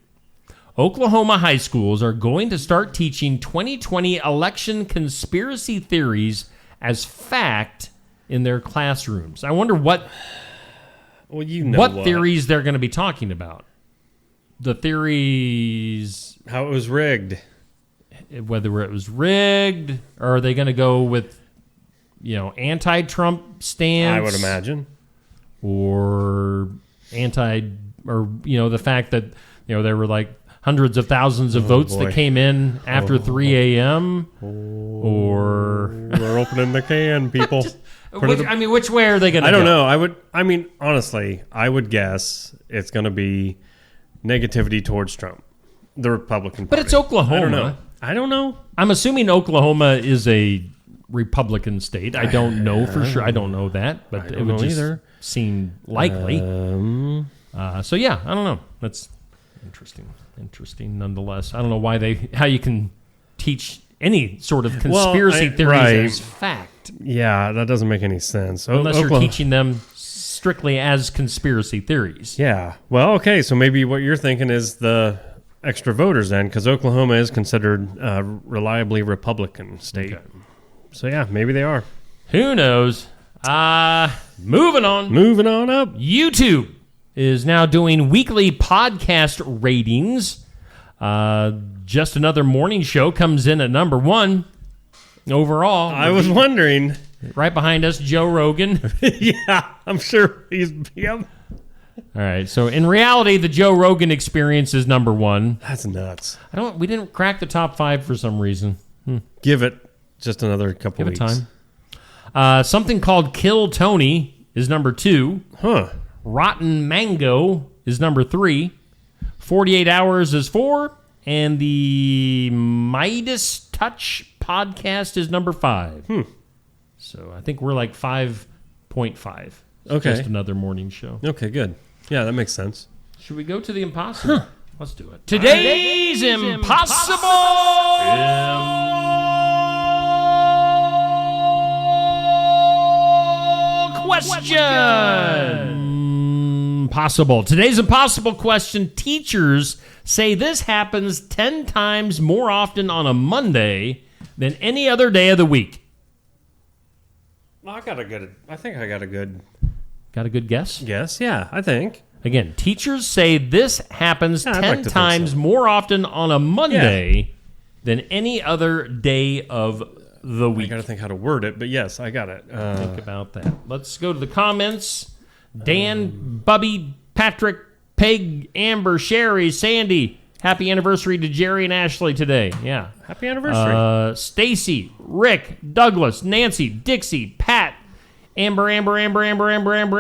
Oklahoma high schools are going to start teaching 2020 election conspiracy theories as fact in their classrooms. I wonder what theories they're going to be talking about. The theories... How it was rigged. Whether it was rigged, or are they going to go with, anti-Trump stance? I would imagine. Or the fact that, there were like hundreds of thousands of votes that came in after 3 a.m. Or... We're opening the can, people. Which way are they going to go? I don't know. Honestly, I would guess it's going to be negativity towards Trump, the Republican Party. But it's Oklahoma. I don't know. I'm assuming Oklahoma is a Republican state. I don't know for sure. I don't know that, but it would just seem likely. So yeah, I don't know. That's interesting nonetheless. I don't know how you can teach any sort of conspiracy theories as fact. Yeah, that doesn't make any sense. Unless you're teaching them strictly as conspiracy theories. Yeah. Well, okay, so maybe what you're thinking is the extra voters then, because Oklahoma is considered a reliably Republican state. Okay. So yeah, maybe they are. Who knows? Moving on. Moving on up. YouTube is now doing weekly podcast ratings. Just Another Morning Show comes in at number 1 overall. I was wondering. Right behind us, Joe Rogan. Yeah, I'm sure he's... Yep. All right, so in reality, the Joe Rogan Experience is number 1. That's nuts. We didn't crack the top 5 for some reason. Give it just another couple weeks. Give it time. Something called Kill Tony is number 2. Huh. Rotten Mango is number 3. 48 Hours is 4. And the Midas Touch podcast is number 5. So I think we're like 5.5. Okay. Just Another Morning Show. Okay, good. Yeah, that makes sense. Should we go to the impossible? Huh. Let's do it. Today's impossible question. Possible. Today's impossible question. Teachers say this happens 10 times more often on a Monday than any other day of the week. I think I got a good... Got a good guess? Guess, yeah, I think. Again, teachers say this happens 10 times more often on a Monday than any other day of the week. I got to think how to word it, but yes, I got it. Think about that. Let's go to the comments. Dan, Bubby, Patrick, Peg, Amber, Sherry, Sandy. Happy anniversary to Jerry and Ashley today. Yeah. Happy anniversary. Stacy, Rick, Douglas, Nancy, Dixie, Pat, Amber, Eloise,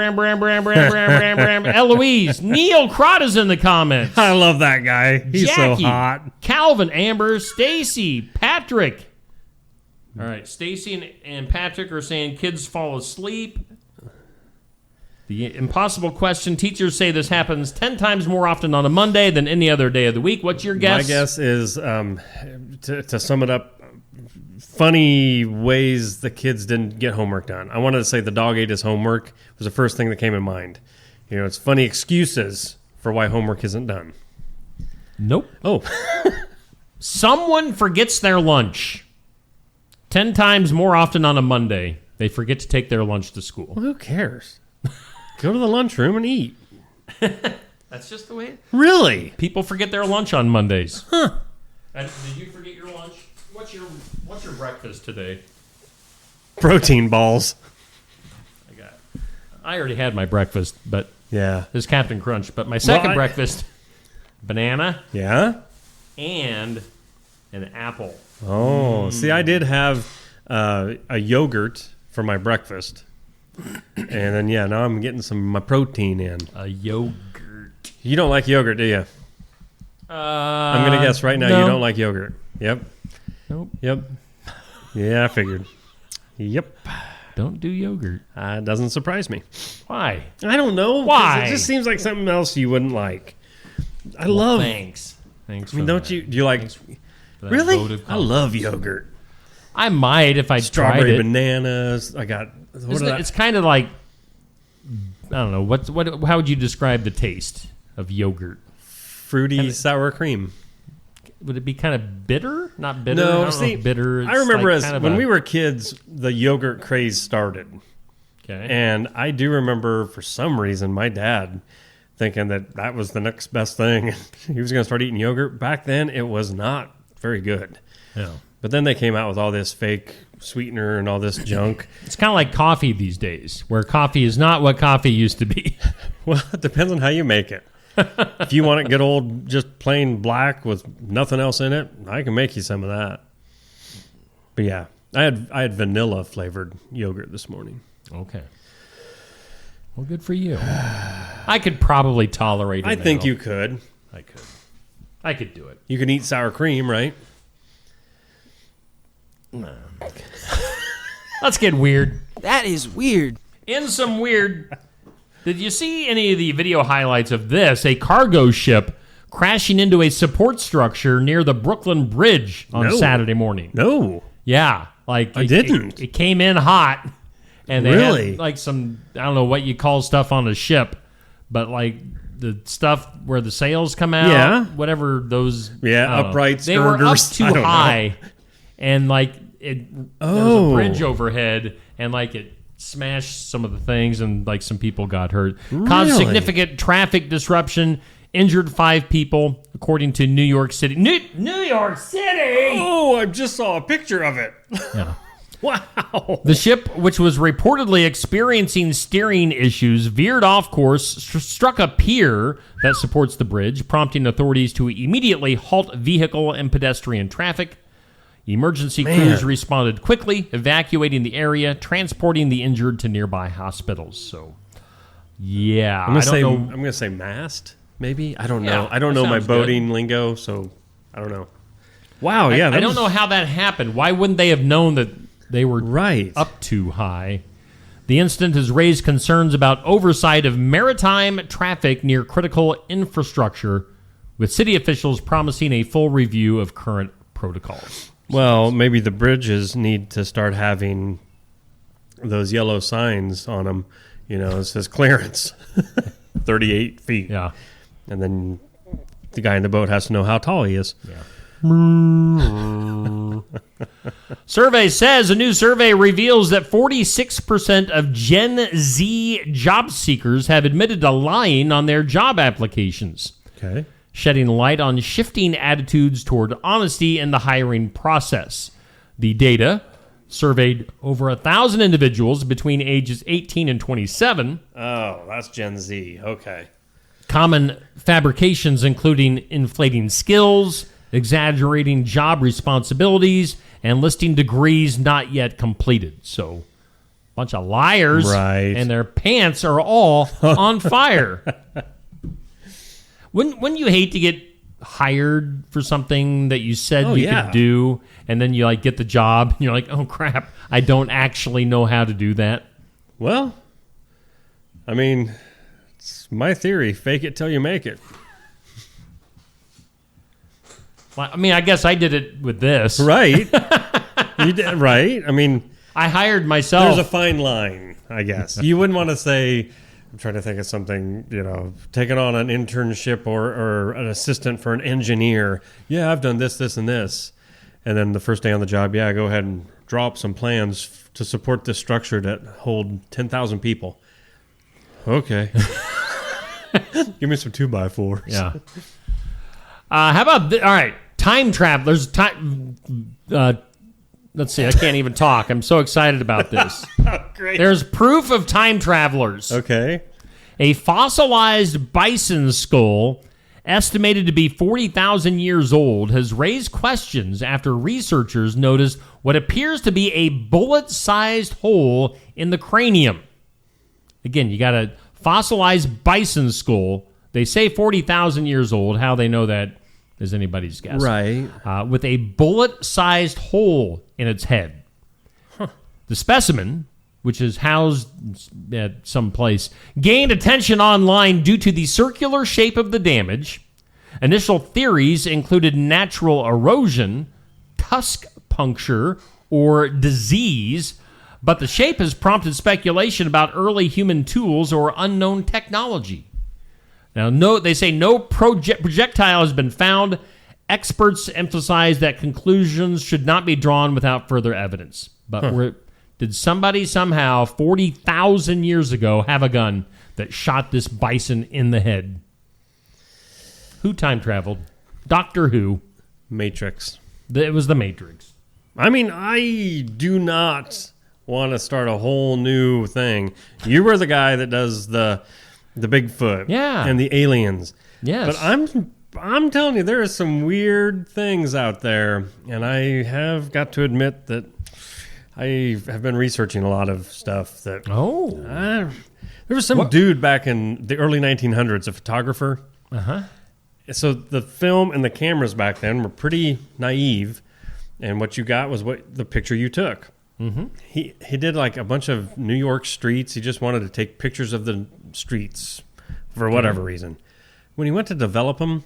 Neil Crotta's in the comments. I love that guy. He's Jackie, so hot. Calvin, Amber, Stacy, Patrick. All right, Stacy and Patrick are saying kids fall asleep. The impossible question. Teachers say this happens 10 times more often on a Monday than any other day of the week. What's your guess? My guess is, to sum it up funny ways the kids didn't get homework done. I wanted to say the dog ate his homework was the first thing that came in mind. You know, it's funny excuses for why homework isn't done. Nope. Oh. Someone forgets their lunch 10 times more often on a Monday. They forget to take their lunch to school. Well, who cares? Go to the lunchroom and eat. That's just the way it... Really? People forget their lunch on Mondays. Huh. And did you forget your lunch? What's your breakfast today? Protein balls. I already had my breakfast, but yeah, it's Captain Crunch. But my second breakfast, banana. Yeah. And an apple. Oh, see, I did have a yogurt for my breakfast. And then, now I'm getting some of my protein in. A yogurt. You don't like yogurt, do you? I'm going to guess right now you don't like yogurt. Yep. Nope. Yep. Yeah, I figured. Yep. Don't do yogurt. It doesn't surprise me. Why? I don't know. Why? It just seems like something else you wouldn't like. I love... Thanks. I mean, don't you... Do you like... Really? I love yogurt. I might if I tried it. Strawberry bananas. I got... It's kind of like... I don't know. How would you describe the taste of yogurt? Fruity sour cream. Would it be kind of bitter? Not bitter? No, I don't know if bitter. I remember when we were kids, the yogurt craze started. Okay. And I do remember, for some reason, my dad thinking that was the next best thing. He was going to start eating yogurt. Back then, it was not very good. Yeah. But then they came out with all this fake sweetener and all this junk. It's kind of like coffee these days, where coffee is not what coffee used to be. Well, it depends on how you make it. If you want it good old, just plain black with nothing else in it, I can make you some of that. But yeah, I had vanilla flavored yogurt this morning. Okay. Well, good for you. I could probably tolerate it. I think you could. I could do it. You can eat sour cream, right? No. Let's get weird. That is weird. In some weird... Did you see any of the video highlights of this? A cargo ship crashing into a support structure near the Brooklyn Bridge on Saturday morning. No. Yeah. Like I didn't. It came in hot. And they really? had like some, I don't know what you call stuff on a ship, but like the stuff where the sails come out. Yeah. Whatever those. Uprights. They were up too high. And like there was a bridge overhead and like it smashed some of the things and like some people got hurt. Really? Caused significant traffic disruption. Injured 5 people, according to New York City. New York City! Oh, I just saw a picture of it. Yeah. Wow. The ship, which was reportedly experiencing steering issues, veered off course, struck a pier that supports the bridge, prompting authorities to immediately halt vehicle and pedestrian traffic. Emergency crews responded quickly, evacuating the area, transporting the injured to nearby hospitals. So, yeah. I'm going to say mast, maybe? I don't know. I don't know my boating lingo, so I don't know. Wow, I don't know how that happened. Why wouldn't they have known that they were up too high? The incident has raised concerns about oversight of maritime traffic near critical infrastructure, with city officials promising a full review of current protocols. Well, maybe the bridges need to start having those yellow signs on them. You know, it says clearance, 38 feet. Yeah. And then the guy in the boat has to know how tall he is. Yeah. Survey says a new survey reveals that 46% of Gen Z job seekers have admitted to lying on their job applications. Okay. Shedding light on shifting attitudes toward honesty in the hiring process. The data surveyed over 1,000 individuals between ages 18 and 27. Oh, that's Gen Z. Okay. Common fabrications including inflating skills, exaggerating job responsibilities, and listing degrees not yet completed. So, a bunch of liars, right? And their pants are all on fire. Wouldn't you hate to get hired for something that you said could do, and then you like get the job, and you're like, oh crap, I don't actually know how to do that? Well, I mean, it's my theory: fake it till you make it. Well, I mean, I guess I did it with this, right? You did, right? I mean, I hired myself. There's a fine line, I guess. You wouldn't want to say, I'm trying to think of something, taking on an internship or an assistant for an engineer. Yeah, I've done this, this, and this. And then the first day on the job, go ahead and draw up some plans to support this structure that hold 10,000 people. Okay. Give me some 2x4s. Yeah. How about all right, time travelers. Let's see. I can't even talk. I'm so excited about this. Great. There's proof of time travelers. Okay. A fossilized bison skull, estimated to be 40,000 years old, has raised questions after researchers noticed what appears to be a bullet-sized hole in the cranium. Again, you got a fossilized bison skull. They say 40,000 years old. How they know that is anybody's guess. Right. With a bullet-sized hole in its head. Huh. The specimen, which is housed at some place, gained attention online due to the circular shape of the damage. Initial theories included natural erosion, tusk puncture, or disease, but the shape has prompted speculation about early human tools or unknown technology. Now, they say no projectile has been found. Experts emphasize that conclusions should not be drawn without further evidence. But did somebody somehow 40,000 years ago have a gun that shot this bison in the head? Who time traveled? Doctor Who? Matrix. It was the Matrix. I mean, I do not want to start a whole new thing. You were the guy that does the Bigfoot, and the aliens. Yes, but I'm telling you, there are some weird things out there, and I have got to admit that I have been researching a lot of stuff that. There was some dude back in the early 1900s, a photographer. So the film and the cameras back then were pretty naive, and what you got was what the picture you took. Mm-hmm. He did like a bunch of New York streets. He just wanted to take pictures of the streets for whatever reason. When he went to develop them,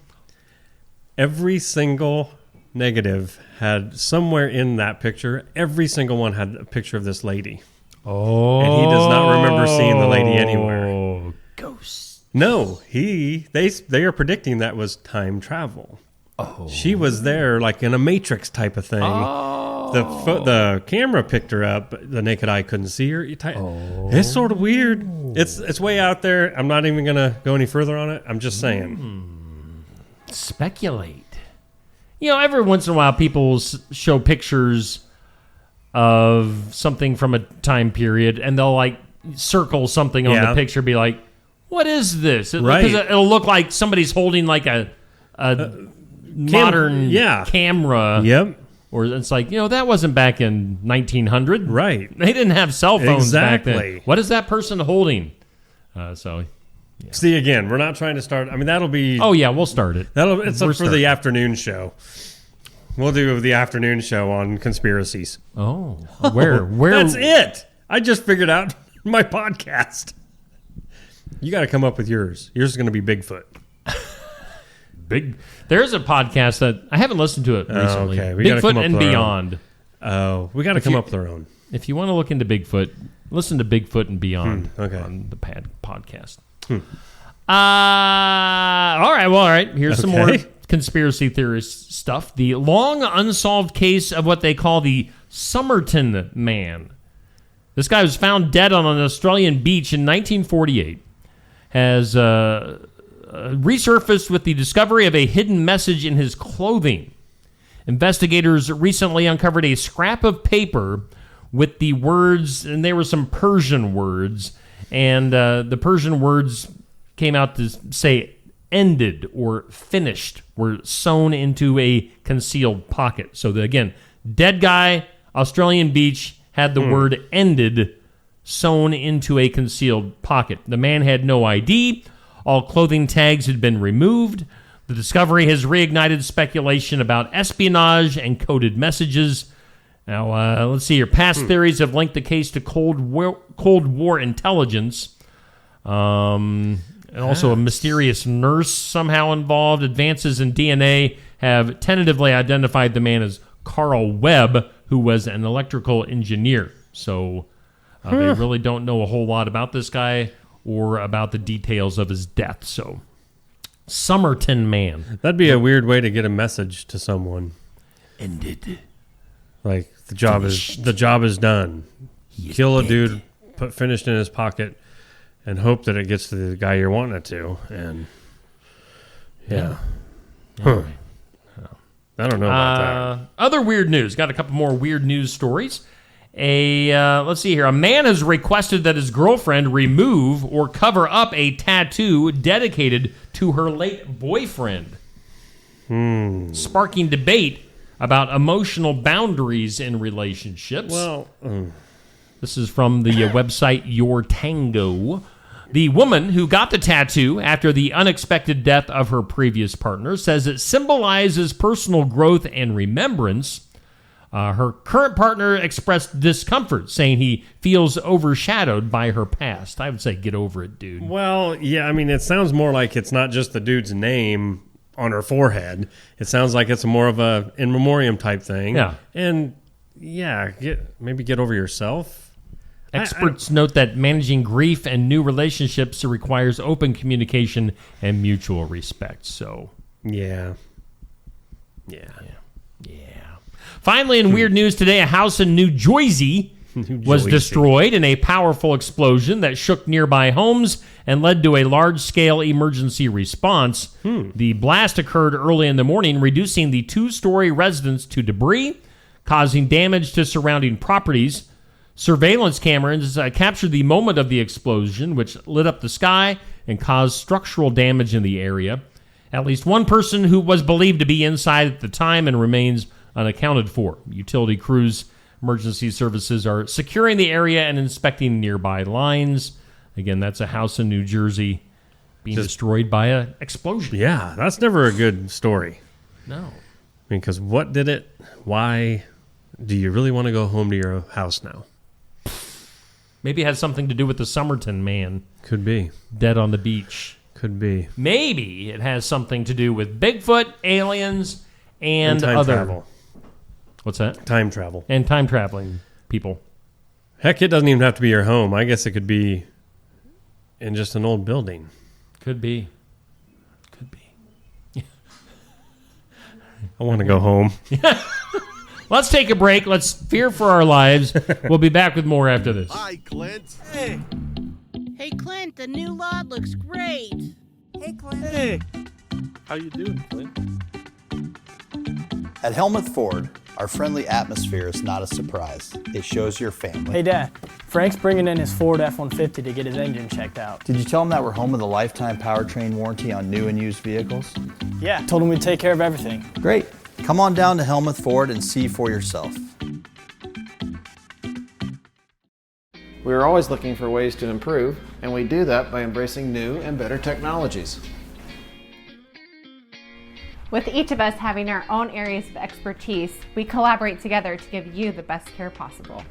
every single negative had somewhere in that picture, every single one had a picture of this lady. Oh. And he does not remember seeing the lady anywhere. Ghosts. No, they are predicting that was time travel. Oh. She was there like in a Matrix type of thing. Oh. The camera picked her up, but the naked eye couldn't see her. It's sort of weird. It's way out there. I'm not even going to go any further on it. I'm just saying. Speculate. Every once in a while people will show pictures of something from a time period, and they'll like circle something on the picture, be like, what is this? Because it'll look like somebody's holding like a modern camera. Yep. Or it's like, that wasn't back in 1900. Right. They didn't have cell phones back then. What is that person holding? See, again, we're not trying to start. I mean, that'll be... Oh, yeah, we'll start it. It's up for the afternoon show. We'll do the afternoon show on conspiracies. Oh. Where? That's it. I just figured out my podcast. You got to come up with yours. Yours is going to be Bigfoot. There's a podcast that I haven't listened to it recently. Okay. Bigfoot and Beyond. Oh, we got to come up with our own. If you want to look into Bigfoot, listen to Bigfoot and Beyond on the podcast. All right. Here's some more conspiracy theorist stuff. The long unsolved case of what they call the Somerton Man. This guy was found dead on an Australian beach in 1948. Has resurfaced with the discovery of a hidden message in his clothing. Investigators recently uncovered a scrap of paper with the words, and they were some Persian words, and the Persian words came out to say ended or finished, were sewn into a concealed pocket. So, again, dead guy, Australian beach, had the word ended sewn into a concealed pocket. The man had no ID. All clothing tags had been removed. The discovery has reignited speculation about espionage and coded messages. Now, let's see here. Past theories have linked the case to Cold War intelligence. And also a mysterious nurse somehow involved. Advances in DNA have tentatively identified the man as Carl Webb, who was an electrical engineer. So they really don't know a whole lot about this guy or about the details of his death. So, Somerton Man. That'd be a weird way to get a message to someone. Ended. Like, the job is done. Kill a dude, put finished in his pocket, and hope that it gets to the guy you're wanting it to. And yeah. Huh. I don't know about that. Other weird news. Got a couple more weird news stories. Let's see here. A man has requested that his girlfriend remove or cover up a tattoo dedicated to her late boyfriend. Sparking debate about emotional boundaries in relationships. Well, this is from the website Your Tango. The woman who got the tattoo after the unexpected death of her previous partner says it symbolizes personal growth and remembrance. Her current partner expressed discomfort, saying he feels overshadowed by her past. I would say get over it, dude. Well, yeah, I mean, it sounds more like it's not just the dude's name on her forehead. It sounds like it's more of a in memoriam type thing. Yeah. And, yeah, get over yourself. Experts note that managing grief and new relationships requires open communication and mutual respect. So, yeah. Finally, in weird news today, a house in New Jersey was destroyed in a powerful explosion that shook nearby homes and led to a large-scale emergency response. The blast occurred early in the morning, reducing the two-story residence to debris, causing damage to surrounding properties. Surveillance cameras captured the moment of the explosion, which lit up the sky and caused structural damage in the area. At least one person who was believed to be inside at the time and remains unaccounted for. Utility crews, emergency services are securing the area and inspecting nearby lines. Again, that's a house in New Jersey being destroyed by an explosion. Yeah, that's never a good story. No. I mean, because what did it? Why do you really want to go home to your house now? Maybe it has something to do with the Somerton Man. Could be. Dead on the beach. Could be. Maybe it has something to do with Bigfoot, aliens, and time other... travel. What's that? Time travel. And time traveling people. Heck, it doesn't even have to be your home. I guess it could be in just an old building. Could be. I want to go home. Let's take a break. Let's fear for our lives. We'll be back with more after this. Hi, Clint. Hey. Hey, Clint, the new lot looks great. Hey, Clint. Hey. How you doing, Clint? At Helmuth Ford, our friendly atmosphere is not a surprise. It shows your family. Hey, Dad. Frank's bringing in his Ford F-150 to get his engine checked out. Did you tell him that we're home with a lifetime powertrain warranty on new and used vehicles? Yeah, told him we'd take care of everything. Great. Come on down to Helmuth Ford and see for yourself. We are always looking for ways to improve, and we do that by embracing new and better technologies. With each of us having our own areas of expertise, we collaborate together to give you the best care possible.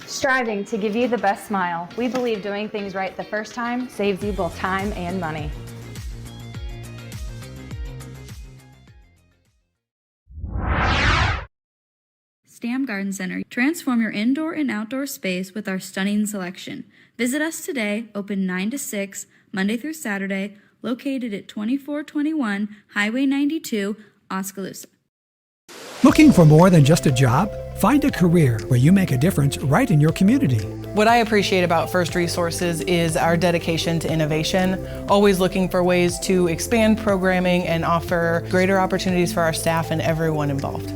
Striving to give you the best smile, we believe doing things right the first time saves you both time and money. Stam Garden Center. Transform your indoor and outdoor space with our stunning selection. Visit us today, open 9 to 6, Monday through Saturday, located at 2421 Highway 92, Oskaloosa. Looking for more than just a job? Find a career where you make a difference right in your community. What I appreciate about First Resources is our dedication to innovation, always looking for ways to expand programming and offer greater opportunities for our staff and everyone involved.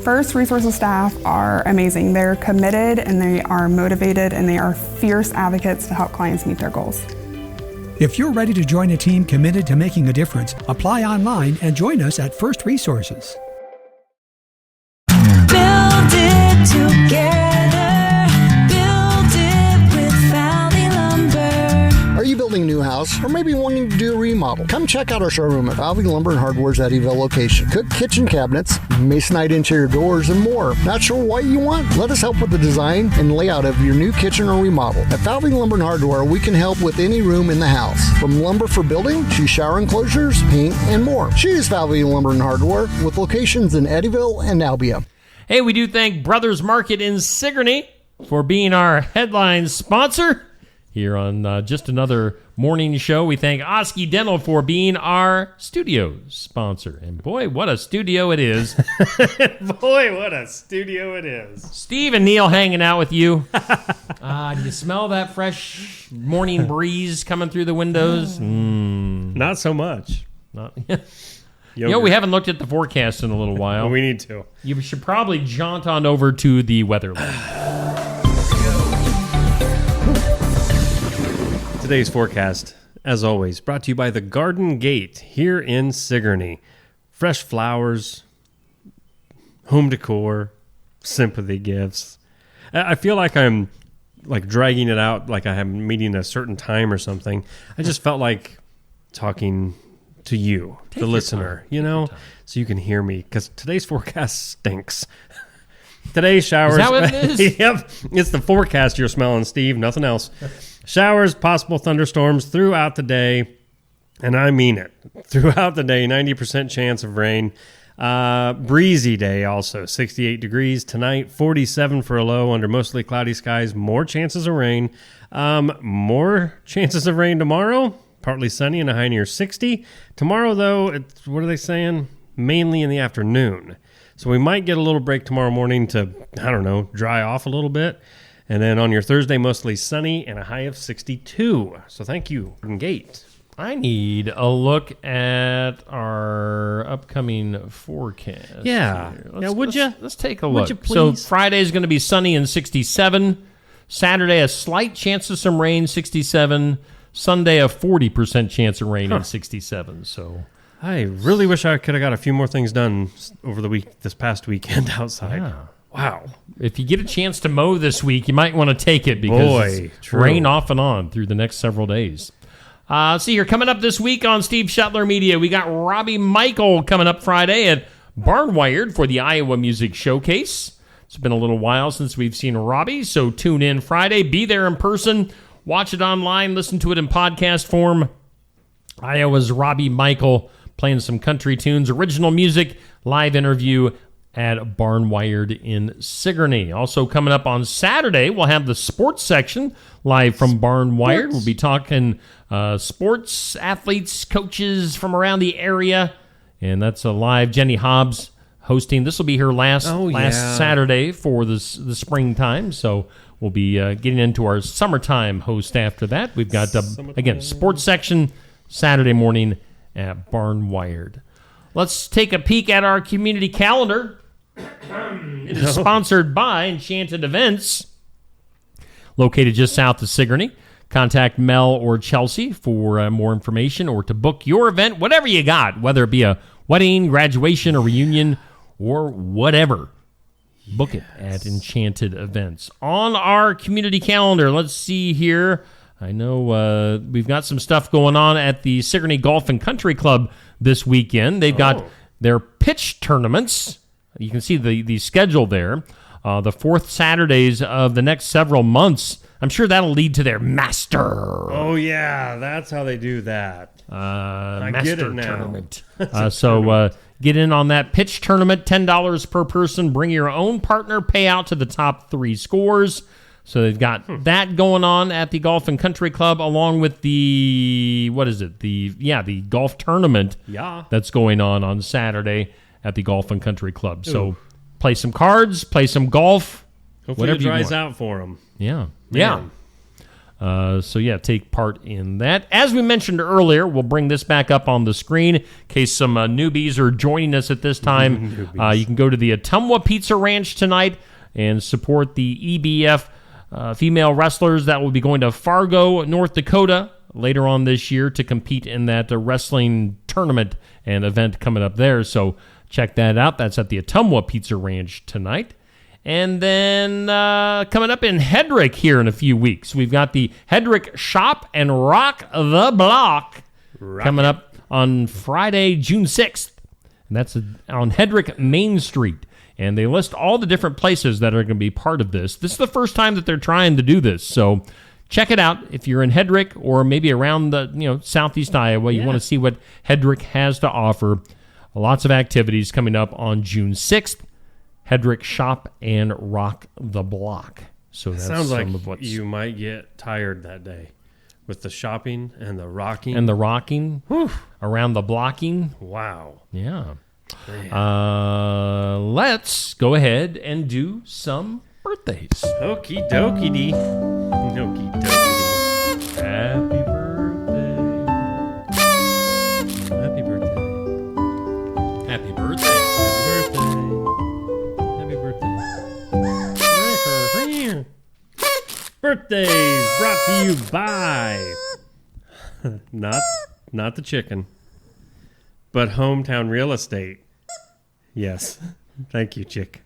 First Resources staff are amazing. They're committed and they are motivated and they are fierce advocates to help clients meet their goals. If you're ready to join a team committed to making a difference, apply online and join us at First Resources. Build it together. Build it with Valley Lumber. Are you building a new house or maybe wanting to do a remodel? Come check out our showroom at Valley Lumber and Hardware's Eddyville location. Cook kitchen cabinets, masonite interior doors, and more. Not sure what you want? Let us help with the design and layout of your new kitchen or remodel. At Valley Lumber and Hardware, we can help with any room in the house, from lumber for building to shower enclosures, paint, and more. Choose Valley Lumber and Hardware with locations in Eddyville and Albia. Hey, we do thank Brothers Market in Sigourney for being our headline sponsor here on just another morning show. We thank Oski Dental for being our studio sponsor. And boy, what a studio it is. Boy, what a studio it is. Steve and Neil hanging out with you. Do you smell that fresh morning breeze coming through the windows? Not so much. Not we haven't looked at the forecast in a little while. We need to. You should probably jaunt on over to the weather line. Today's forecast, as always, brought to you by the Garden Gate here in Sigourney. Fresh flowers, home decor, sympathy gifts. I feel like I'm dragging it out like I am meeting a certain time or something. I just felt like talking to you, the listener, so you can hear me, because today's forecast stinks. Today's showers. Is that what it is? Yep. It's the forecast you're smelling, Steve. Nothing else. Showers, possible thunderstorms throughout the day. And I mean it. Throughout the day, 90% chance of rain. Breezy day also, 68 degrees. Tonight, 47 for a low under mostly cloudy skies. More chances of rain. More chances of rain tomorrow. Partly sunny and a high near 60. Tomorrow, though, what are they saying? Mainly in the afternoon. So we might get a little break tomorrow morning to, dry off a little bit. And then on your Thursday, mostly sunny and a high of 62. So thank you, Gate. I need a look at our upcoming forecast. Yeah. Would you? Let's take a look. Would you please? So Friday is going to be sunny and 67. Saturday, a slight chance of some rain, 67. Sunday, a 40% chance of rain and 67. So I really wish I could have got a few more things done over this past weekend outside. Yeah. Wow. If you get a chance to mow this week, you might want to take it because it's rain off and on through the next several days. See here, coming up this week on Steve Shuttler Media, we got Robbie Michael coming up Friday at Barnwired for the Iowa Music Showcase. It's been a little while since we've seen Robbie, so tune in Friday. Be there in person. Watch it online. Listen to it in podcast form. Iowa's Robbie Michael playing some country tunes, original music, live interview at Barnwired in Sigourney. Also coming up on Saturday, we'll have the sports section live from Barnwired. We'll be talking sports, athletes, coaches from around the area. And that's a live. Jenny Hobbs hosting. This will be her last Saturday for the springtime. So we'll be getting into our summertime host after that. We've got, again, sports section Saturday morning at Barnwired. Let's take a peek at our community calendar. It is sponsored by Enchanted Events, located just south of Sigourney. Contact Mel or Chelsea for more information or to book your event, whatever you got, whether it be a wedding, graduation, a reunion, or whatever. Book it at Enchanted Events. On our community calendar, let's see here. I know we've got some stuff going on at the Sigourney Golf and Country Club this weekend. They've got their pitch tournaments. You can see the schedule there. The fourth Saturdays of the next several months. I'm sure that'll lead to their Master. Oh, yeah. That's how they do that. I Master get it now. Tournament. Get in on that pitch tournament, $10 per person. Bring your own partner, pay out to the top 3 scores. So they've got that going on at the Golf and Country Club, along with the golf tournament that's going on Saturday at the Golf and Country Club. So play some cards, play some golf. Hopefully it dries out for them. Yeah. Man. Yeah. Take part in that. As we mentioned earlier, we'll bring this back up on the screen in case some newbies are joining us at this time. You can go to the Ottumwa Pizza Ranch tonight and support the EBF female wrestlers that will be going to Fargo, North Dakota later on this year to compete in that wrestling tournament and event coming up there. So check that out. That's at the Ottumwa Pizza Ranch tonight. And then coming up in Hedrick here in a few weeks, we've got the Hedrick Shop and Rock the Block coming up on Friday, June 6th. And that's on Hedrick Main Street. And they list all the different places that are going to be part of this. This is the first time that they're trying to do this. So check it out if you're in Hedrick or maybe around the southeast Iowa. You want to see what Hedrick has to offer. Lots of activities coming up on June 6th. Hedrick Shop and Rock the Block. So that's Sounds like some of what's... you might get tired that day with the shopping and the rocking. And the rocking. Around the blocking. Wow. Yeah. Let's go ahead and do some birthdays. Okie dokie dee. Okie dokie dee. Happy birthday. Happy birthday. Happy birthday. Happy birthday. Happy birthday. Birthdays brought to you by not the chicken, but Hometown Real Estate. Yes. Thank you, Chick.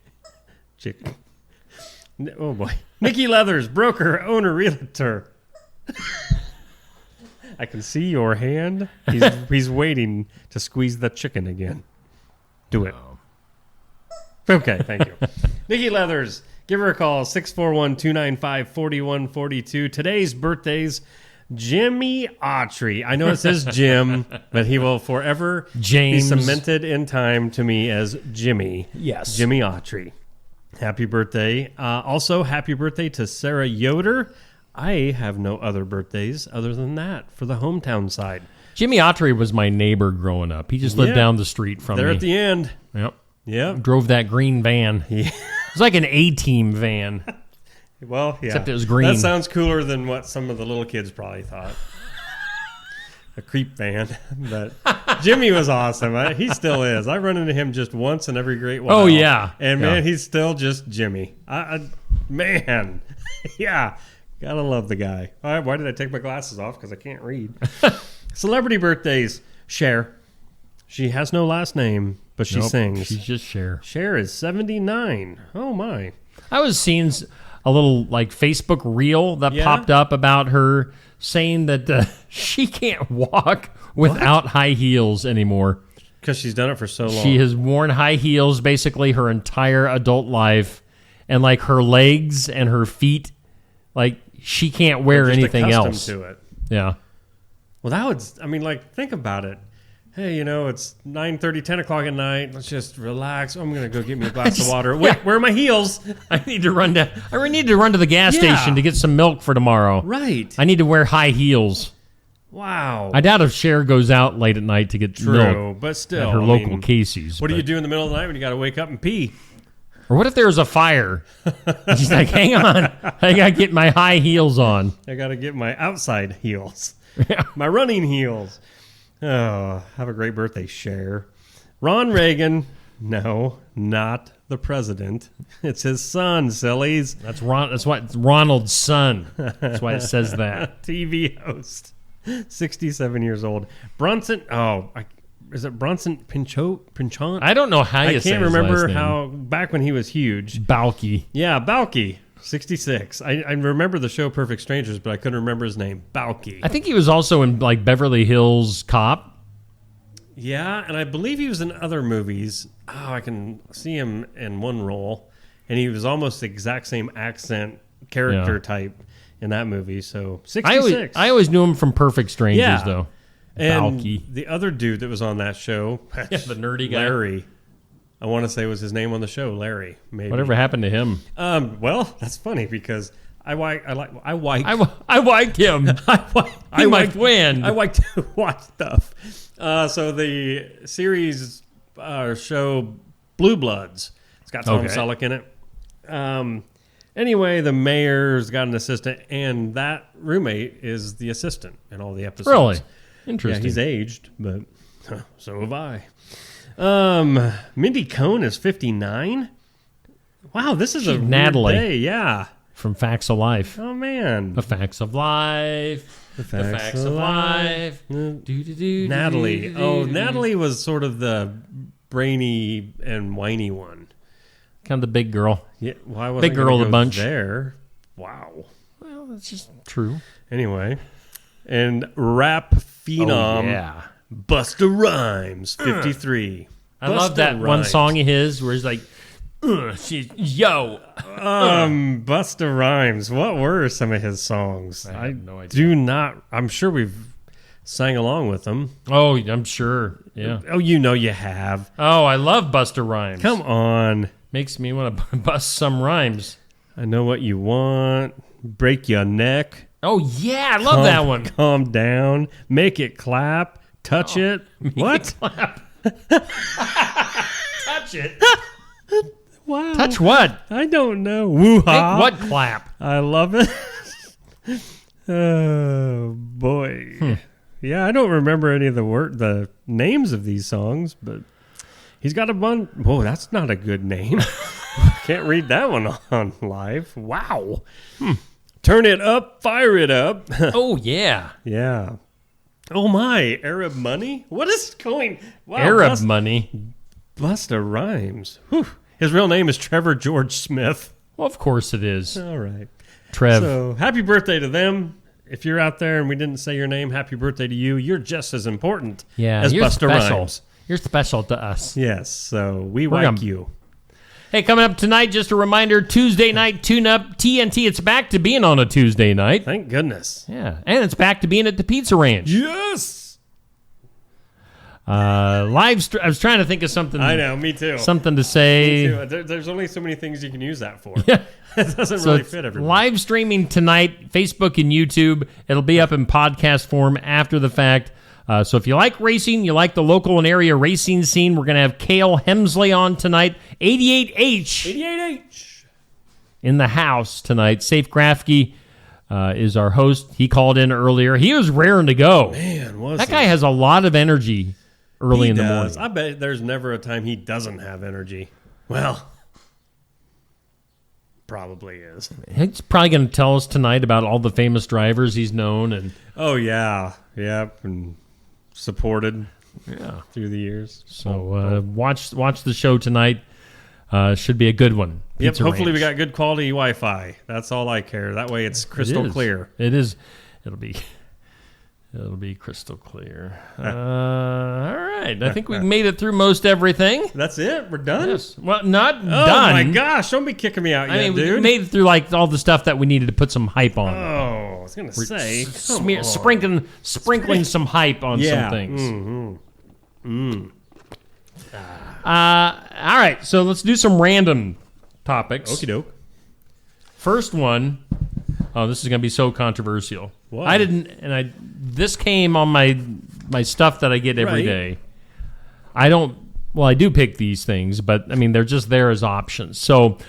Oh, boy. Nikki Leathers, broker, owner, realtor. I can see your hand. He's waiting to squeeze the chicken again. Do it. Okay, thank you. Nikki Leathers, give her a call, 641-295-4142. Today's birthdays, Jimmy Autry. I know it says Jim, but he will forever be cemented in time to me as Jimmy. Yes. Jimmy Autry. Happy birthday. Also, happy birthday to Sarah Yoder. I have no other birthdays other than that for the hometown side. Jimmy Autry was my neighbor growing up. He just lived down the street from me. There at the end. Yep. Yep. Drove that green van. Yeah. It was like an A-team van. Well, yeah. Except it was green. That sounds cooler than what some of the little kids probably thought. A creep van. But Jimmy was awesome. He still is. I run into him just once in every great while. Oh, yeah. And, man, he's still just Jimmy. Man. Yeah. Gotta love the guy. All right, why did I take my glasses off? Because I can't read. Celebrity birthdays. Cher. She has no last name, but she sings. She's just Cher. Cher is 79. Oh, my. I was seeing a little like Facebook reel that popped up about her saying that she can't walk without high heels anymore. Because she's done it for so long. She has worn high heels basically her entire adult life. And like her legs and her feet, like she can't wear anything else. To it. Yeah. Well, that would, I mean, like, think about it. Hey, it's 9:30, 10 o'clock at night. Let's just relax. I'm going to go get me a glass of water. Wait, where are my heels? I need to run down. I need to run to the gas station to get some milk for tomorrow. Right. I need to wear high heels. Wow. I doubt if Cher goes out late at night to get milk. But still. At her local Casey's. What do you do in the middle of the night when you got to wake up and pee? Or what if there's a fire? And she's like, hang on. I got to get my high heels on. I got to get my outside heels. My running heels. Oh, have a great birthday, Cher. Ron Reagan. No, not the president. It's his son, sillies. That's Ronald's son. That's why it says that. TV host. 67 years old. Bronson. Is it Bronson Pinchot? I don't know how you say his last name. I can't remember how, back when he was huge. Balky. Yeah, Balky. 66. I remember the show Perfect Strangers, but I couldn't remember his name. Balky. I think he was also in like Beverly Hills Cop. Yeah, and I believe he was in other movies. Oh, I can see him in one role. And he was almost the exact same accent character type in that movie. So 66. I always knew him from Perfect Strangers, though. And Balky. The other dude that was on that show, the nerdy guy. Larry. I want to say was his name on the show, Larry. Maybe. Whatever happened to him? Well, that's funny because I like him. I like to watch stuff. So the series show Blue Bloods. It's got Tom Selleck in it. Anyway, the mayor's got an assistant, and that roommate is the assistant in all the episodes. Really? Interesting. Yeah, he's aged, but so have I. Mindy Cohn is 59. Wow, this is a Natalie weird day. Yeah. From Facts of Life. Oh, man. The Facts of Life. The Facts of Life. Natalie. Natalie was sort of the brainy and whiny one. Kind of the big girl. Yeah. Why was big girl of the bunch there? Wow. Well, that's just true. Anyway, and rap phenom. Busta Rhymes, 53. I love that one song of his where he's like, yo. Busta Rhymes. What were some of his songs? I have no idea. I'm sure we've sang along with them. Oh, I'm sure. Yeah. Oh, you have. Oh, I love Busta Rhymes. Come on. Makes me want to bust some rhymes. I know what you want. Break your neck. Oh, yeah. I love that one. Calm down. Make it clap. Touch it. What? Clap. Touch it. Wow. Touch what? I don't know. Woo-ha. Make what clap? I love it. Oh, boy. Yeah, I don't remember any of the names of these songs, but he's got a bunch. Whoa, that's not a good name. Can't read that one on live. Wow. Turn it up, fire it up. Oh, yeah. Yeah. Oh, my. Arab Money? What is going? Wow, Arab Money. Busta Rhymes. Whew. His real name is Trevor George Smith. Well, of course it is. All right. Trev. So, happy birthday to them. If you're out there and we didn't say your name, happy birthday to you. You're just as important as you're Busta special. Rhymes. You're special to us. Yes, so we We're like gonna- you. Hey, coming up tonight, just a reminder, Tuesday night tune-up, TNT. It's back to being on a Tuesday night. Thank goodness. Yeah, and it's back to being at the Pizza Ranch. Yes! I was trying to think of something. I know, me too. Something to say. Me too. There's only so many things you can use that for. Yeah. It doesn't really fit everybody. Live streaming tonight, Facebook and YouTube. It'll be up in podcast form after the fact. So if you like racing, you like the local and area racing scene, we're going to have Cale Hemsley on tonight. 88H in the house tonight. Safe Grafke is our host. He called in earlier. He was raring to go. Man, that guy has a lot of energy early in the morning. I bet there's never a time he doesn't have energy. Well, probably is. He's probably going to tell us tonight about all the famous drivers he's known. And oh, yeah. Yep. And supported through the years. So watch the show tonight. Should be a good one. Yep, Pizza hopefully Ranch. we got good quality Wi-Fi. That's all I care. That way it's crystal clear. It is. It'll be crystal clear. All right. I think we've made it through most everything. That's it? We're done? Yes. Well, not done. Oh, my gosh. Don't be kicking me out yet, we dude. made it through like all the stuff that we needed to put some hype on. Oh, I was going to say. Sprinkling some hype on some things. All right. So let's do some random topics. Okie doke. First one. Oh, this is going to be so controversial. What? This came on my stuff that I get every day. I do pick these things, but I mean, they're just there as options. So,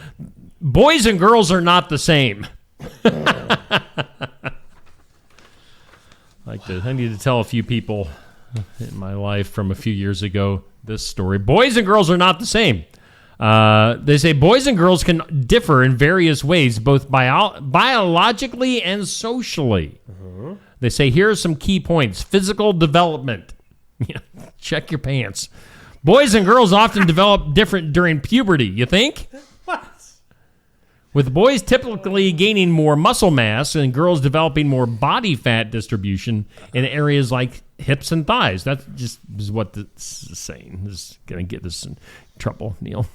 boys and girls are not the same. I need to tell a few people in my life from a few years ago this story. Boys and girls are not the same. They say boys and girls can differ in various ways, both biologically and socially. Uh-huh. They say here are some key points. Physical development. Check your pants. Boys and girls often develop different during puberty. You think? What? With boys typically gaining more muscle mass and girls developing more body fat distribution in areas like hips and thighs. That just is what this is saying. This is going to get us in trouble, Neil.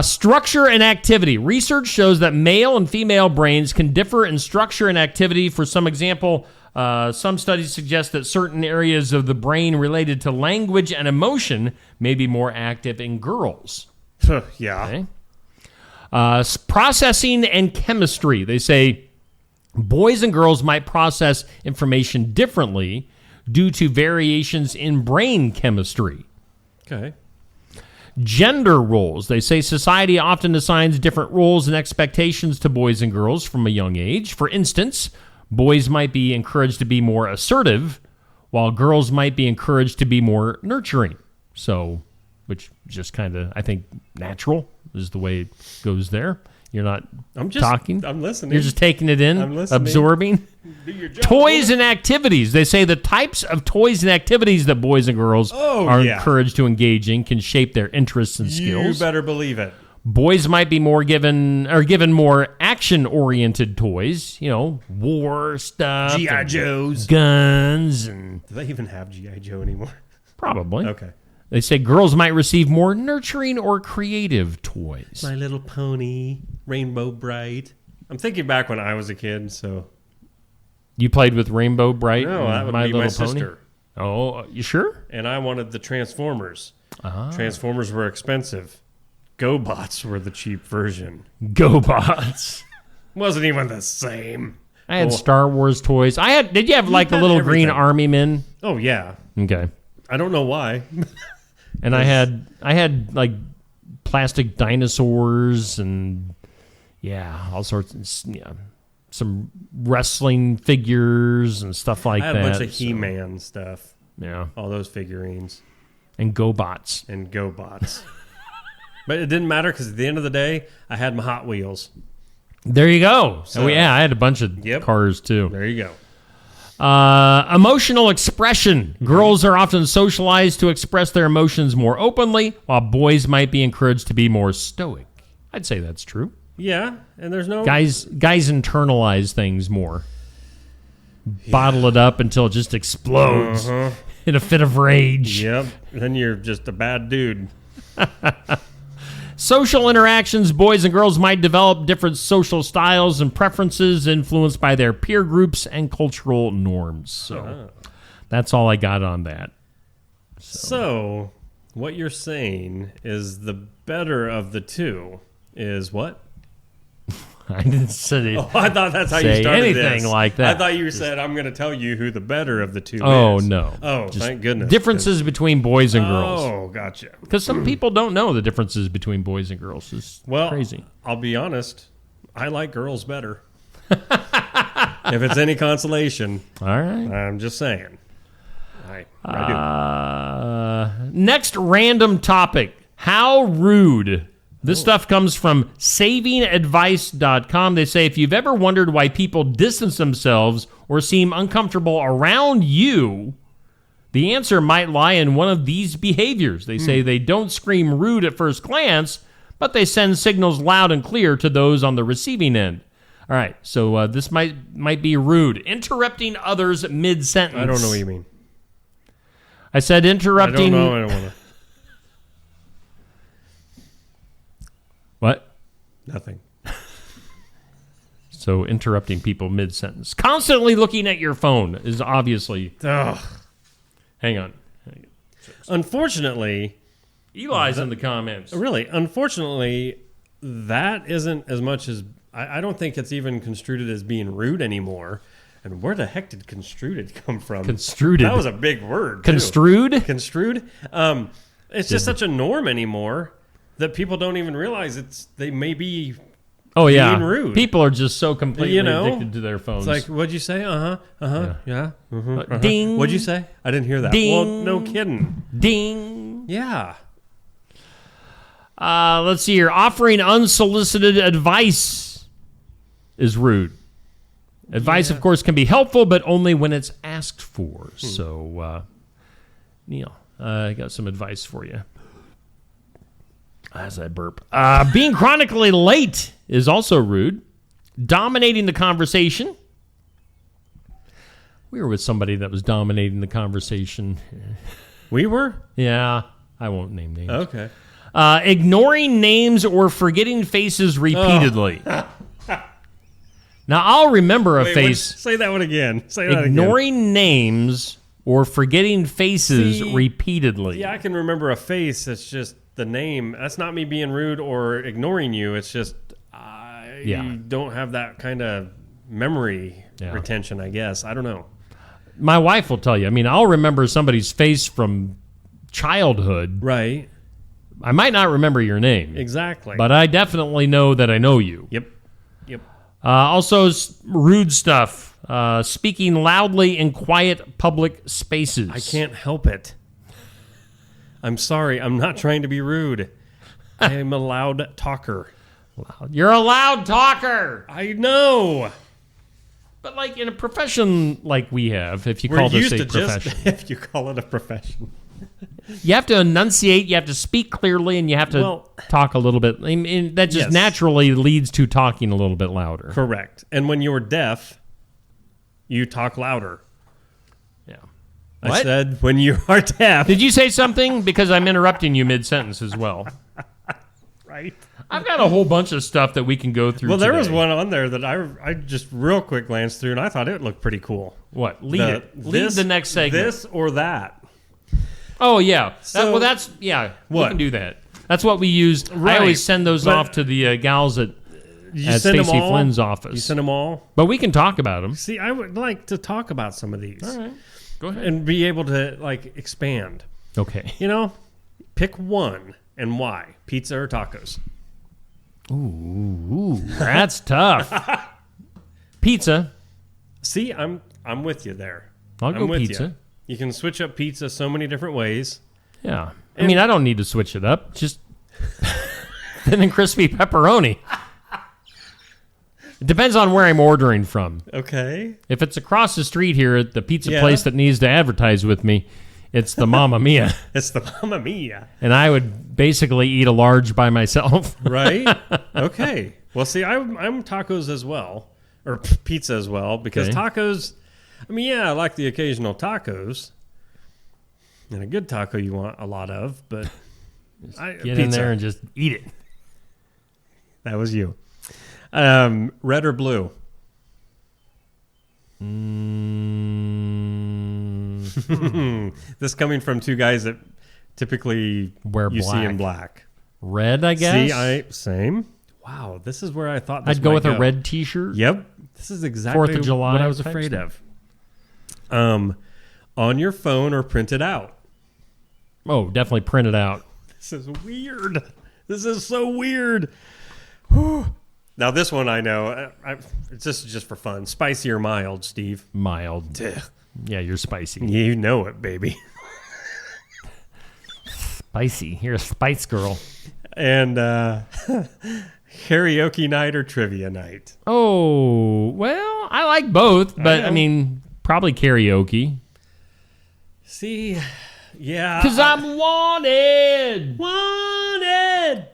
Structure and activity. Research shows that male and female brains can differ in structure and activity. For some example, some studies suggest that certain areas of the brain related to language and emotion may be more active in girls. Yeah. Okay. Processing and chemistry. They say boys and girls might process information differently due to variations in brain chemistry. Okay. Gender roles. They say society often assigns different roles and expectations to boys and girls from a young age. For instance, boys might be encouraged to be more assertive, while girls might be encouraged to be more nurturing. So, which just kind of, I think, natural is the way it goes there. You're not talking. I'm listening. You're just taking it in, I'm listening. absorbing. Do your job. Toys and activities. They say the types of toys and activities that boys and girls are encouraged to engage in can shape their interests and skills. You better believe it. Boys might be more given more action-oriented toys, war stuff, G.I. Joes, guns, and do they even have G.I. Joe anymore? Probably. Okay. They say girls might receive more nurturing or creative toys. My Little Pony, Rainbow Bright. I'm thinking back when I was a kid, so. You played with Rainbow Bright? No, that would My be Little my Pony? sister. Oh, you sure? And I wanted the Transformers. Ah. Transformers were expensive. GoBots were the cheap version. GoBots. Wasn't even the same. I had Star Wars toys. Did you have like the little green army men? Oh yeah. Okay. I don't know why. And I had like plastic dinosaurs and all sorts of some wrestling figures and stuff like that. I had a bunch of He-Man stuff. Yeah. All those figurines. And GoBots. But it didn't matter because at the end of the day, I had my Hot Wheels. There you go. So, I had a bunch of cars too. There you go. Emotional expression. Girls are often socialized to express their emotions more openly, while boys might be encouraged to be more stoic. I'd say that's true. Yeah, and there's no... Guys internalize things more. Bottle it up until it just explodes in a fit of rage. Yep, then you're just a bad dude. Social interactions, boys and girls might develop different social styles and preferences influenced by their peer groups and cultural norms. So that's all I got on that. So what you're saying is the better of the two is what? I didn't say. Oh, I thought that's how you started anything this. like that. I thought you said I'm going to tell you who the better of the two is. Oh no! Oh, Just thank goodness. Differences between boys and girls. Oh, gotcha. Because some people don't know the differences between boys and girls. It's crazy. I'll be honest. I like girls better. If it's any consolation. All right. I'm just saying. I do. Next random topic. How rude. This stuff comes from savingadvice.com. They say, if you've ever wondered why people distance themselves or seem uncomfortable around you, the answer might lie in one of these behaviors. They say they don't scream rude at first glance, but they send signals loud and clear to those on the receiving end. All right, so this might be rude. Interrupting others mid-sentence. I don't know what you mean. I said interrupting... I don't want to. What? Nothing. So interrupting people mid-sentence. Constantly looking at your phone is obviously... Ugh. Hang on. Unfortunately... Eli's in the comments. Really, unfortunately, that isn't as much as... I don't think it's even construed as being rude anymore. And where the heck did construed come from? Construed. That was a big word, too. Construed? Construed? It's just such a norm anymore that people don't even realize they may be being rude. People are just so completely addicted to their phones. It's like, what'd you say? Yeah. Ding. What'd you say? I didn't hear that. Ding. Well, no kidding. Ding. Yeah. Let's see here. Offering unsolicited advice is rude. Advice, of course, can be helpful, but only when it's asked for. So, Neil, I got some advice for you. As I burp. Being chronically late is also rude. Dominating the conversation. We were with somebody that was dominating the conversation. We were? Yeah. I won't name names. Okay. Ignoring names or forgetting faces repeatedly. Now, I'll remember a face. Say that one again. Say that ignoring names or forgetting faces repeatedly. Yeah, I can remember a face that's just the name. That's not me being rude or ignoring you. It's just I don't have that kind of memory retention, I guess. I don't know. My wife will tell you. I mean, I'll remember somebody's face from childhood. Right. I might not remember your name. Exactly. But I definitely know that I know you. Yep. Also, rude stuff. Speaking loudly in quiet public spaces. I can't help it. I'm sorry. I'm not trying to be rude. I am a loud talker. You're a loud talker. I know. But like in a profession like we have, if you call this a profession. If you call it a profession. You have to enunciate, you have to speak clearly, and you have to talk a little bit. I mean, that just naturally leads to talking a little bit louder. Correct. And when you're deaf, you talk louder. Yeah. I said when you are deaf. Did you say something? Because I'm interrupting you mid-sentence as well. Right. I've got a whole bunch of stuff that we can go through there was one on there that I just real quick glanced through, and I thought it looked pretty cool. What? Lead the next segment. This or that. Oh, yeah. So, we can do that. That's what we use. Right. I always send those But- off to the gals at You send them Stacy all? Flynn's office. You send them all? But we can talk about them. See, I would like to talk about some of these. All right. Go ahead. And be able to, like, expand. Okay. You know, pick one and why. Pizza or tacos? Ooh, that's tough. Pizza. See, I'm with you there. I'll I'm go with pizza. You. You can switch up pizza so many different ways. Yeah. I mean, I don't need to switch it up. Just thin and crispy pepperoni. It depends on where I'm ordering from. Okay. If it's across the street here at the pizza Yeah. place that needs to advertise with me, it's the Mamma Mia. It's the Mamma Mia. And I would basically eat a large by myself. Right? Okay. Well, see, I'm tacos as well, or pizza as well, because Okay. tacos, I mean, yeah, I like the occasional tacos. And a good taco you want a lot of, but Get in there and just eat it. That was you. Red or blue? This coming from two guys that typically wear you see in black. Red, I guess. See, same. Wow, this is where I thought this I'd go might with a red T-shirt. Yep, this is exactly 4th of July what I was type afraid stuff. of. On your phone or print it out. Oh, definitely print it out. This is weird. This is so weird. Whew. Now this one I know. It's just for fun. Spicy or mild, Steve? Mild. Ugh. Yeah, you're spicy. You know it, baby. Spicy. You're a spice girl. And karaoke night or trivia night? Oh, well, I like both, but I mean, probably karaoke. See, yeah. Because I'm wanted. Wanted.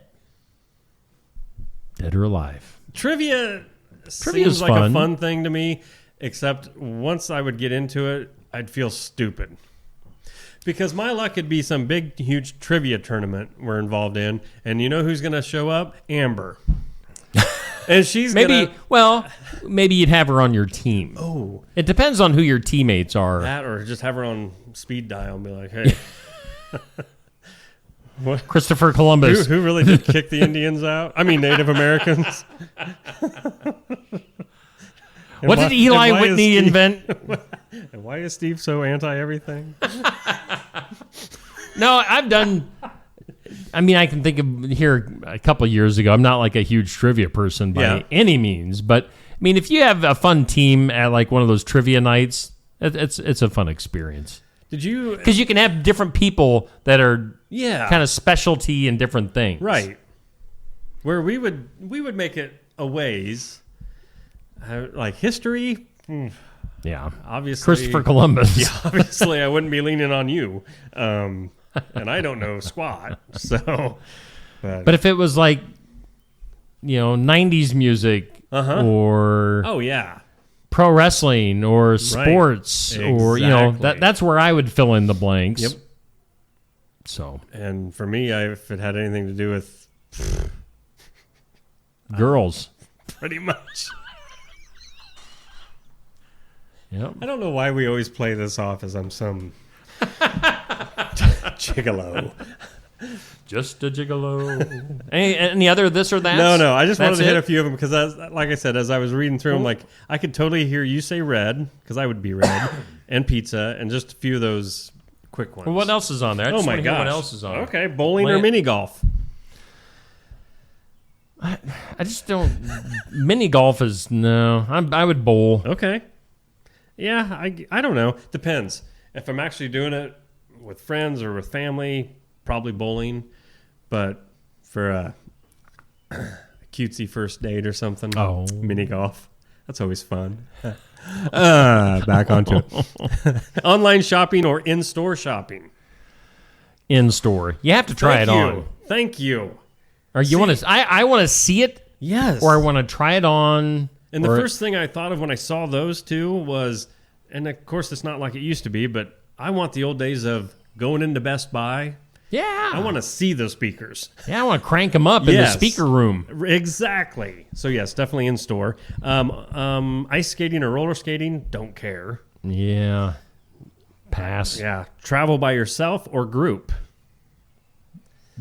Dead or alive. Trivia Trivia's seems like fun. a fun thing to me, except once I would get into it, I'd feel stupid. Because my luck could be some big, huge trivia tournament we're involved in, and you know who's going to show up? Amber. And she's maybe you'd have her on your team. Oh. It depends on who your teammates are. That or just have her on speed dial and be like, hey. What? Christopher Columbus. Who really did kick the Indians out? I mean, Native Americans. What did Eli Whitney invent? And why is Steve so anti-everything? No, I've done... I mean, I can think of here a couple of years ago. I'm not like a huge trivia person by any means, but I mean, if you have a fun team at like one of those trivia nights, it's a fun experience. Did you? Because you can have different people that are kind of specialty in different things, right? Where we would make it a ways like history. Yeah, obviously Christopher Columbus. Yeah, obviously I wouldn't be leaning on you. And I don't know squat, so. But if it was like, 90s music or pro wrestling or sports or that's where I would fill in the blanks. Yep. So. And for me, if it had anything to do with girls, pretty much. Yep. I don't know why we always play this off as I'm some gigolo. Just a gigolo. any other this or that? No. I just wanted to hit a few of them because, like I said, as I was reading through them, like I could totally hear you say red because I would be red, and pizza, and just a few of those quick ones. Well, what else is on there? I Oh just my wanna hear gosh! what else is on? Okay, bowling or mini golf? I just don't. Mini golf is no. I would bowl. Okay. Yeah, I don't know. Depends. If I'm actually doing it with friends or with family, probably bowling. But for a cutesy first date or something, mini golf. That's always fun. Back onto it. Online shopping or in-store shopping? In-store. You have to try it on. Thank you. Or you want to? I want to see it. Yes. Or I want to try it on. And the first thing I thought of when I saw those two was, and of course it's not like it used to be, but I want the old days of going into Best Buy. Yeah. I want to see those speakers. Yeah, I want to crank them up in the speaker room. Exactly. So yes, definitely in store. Ice skating or roller skating, don't care. Yeah. Pass. Yeah. Travel by yourself or group?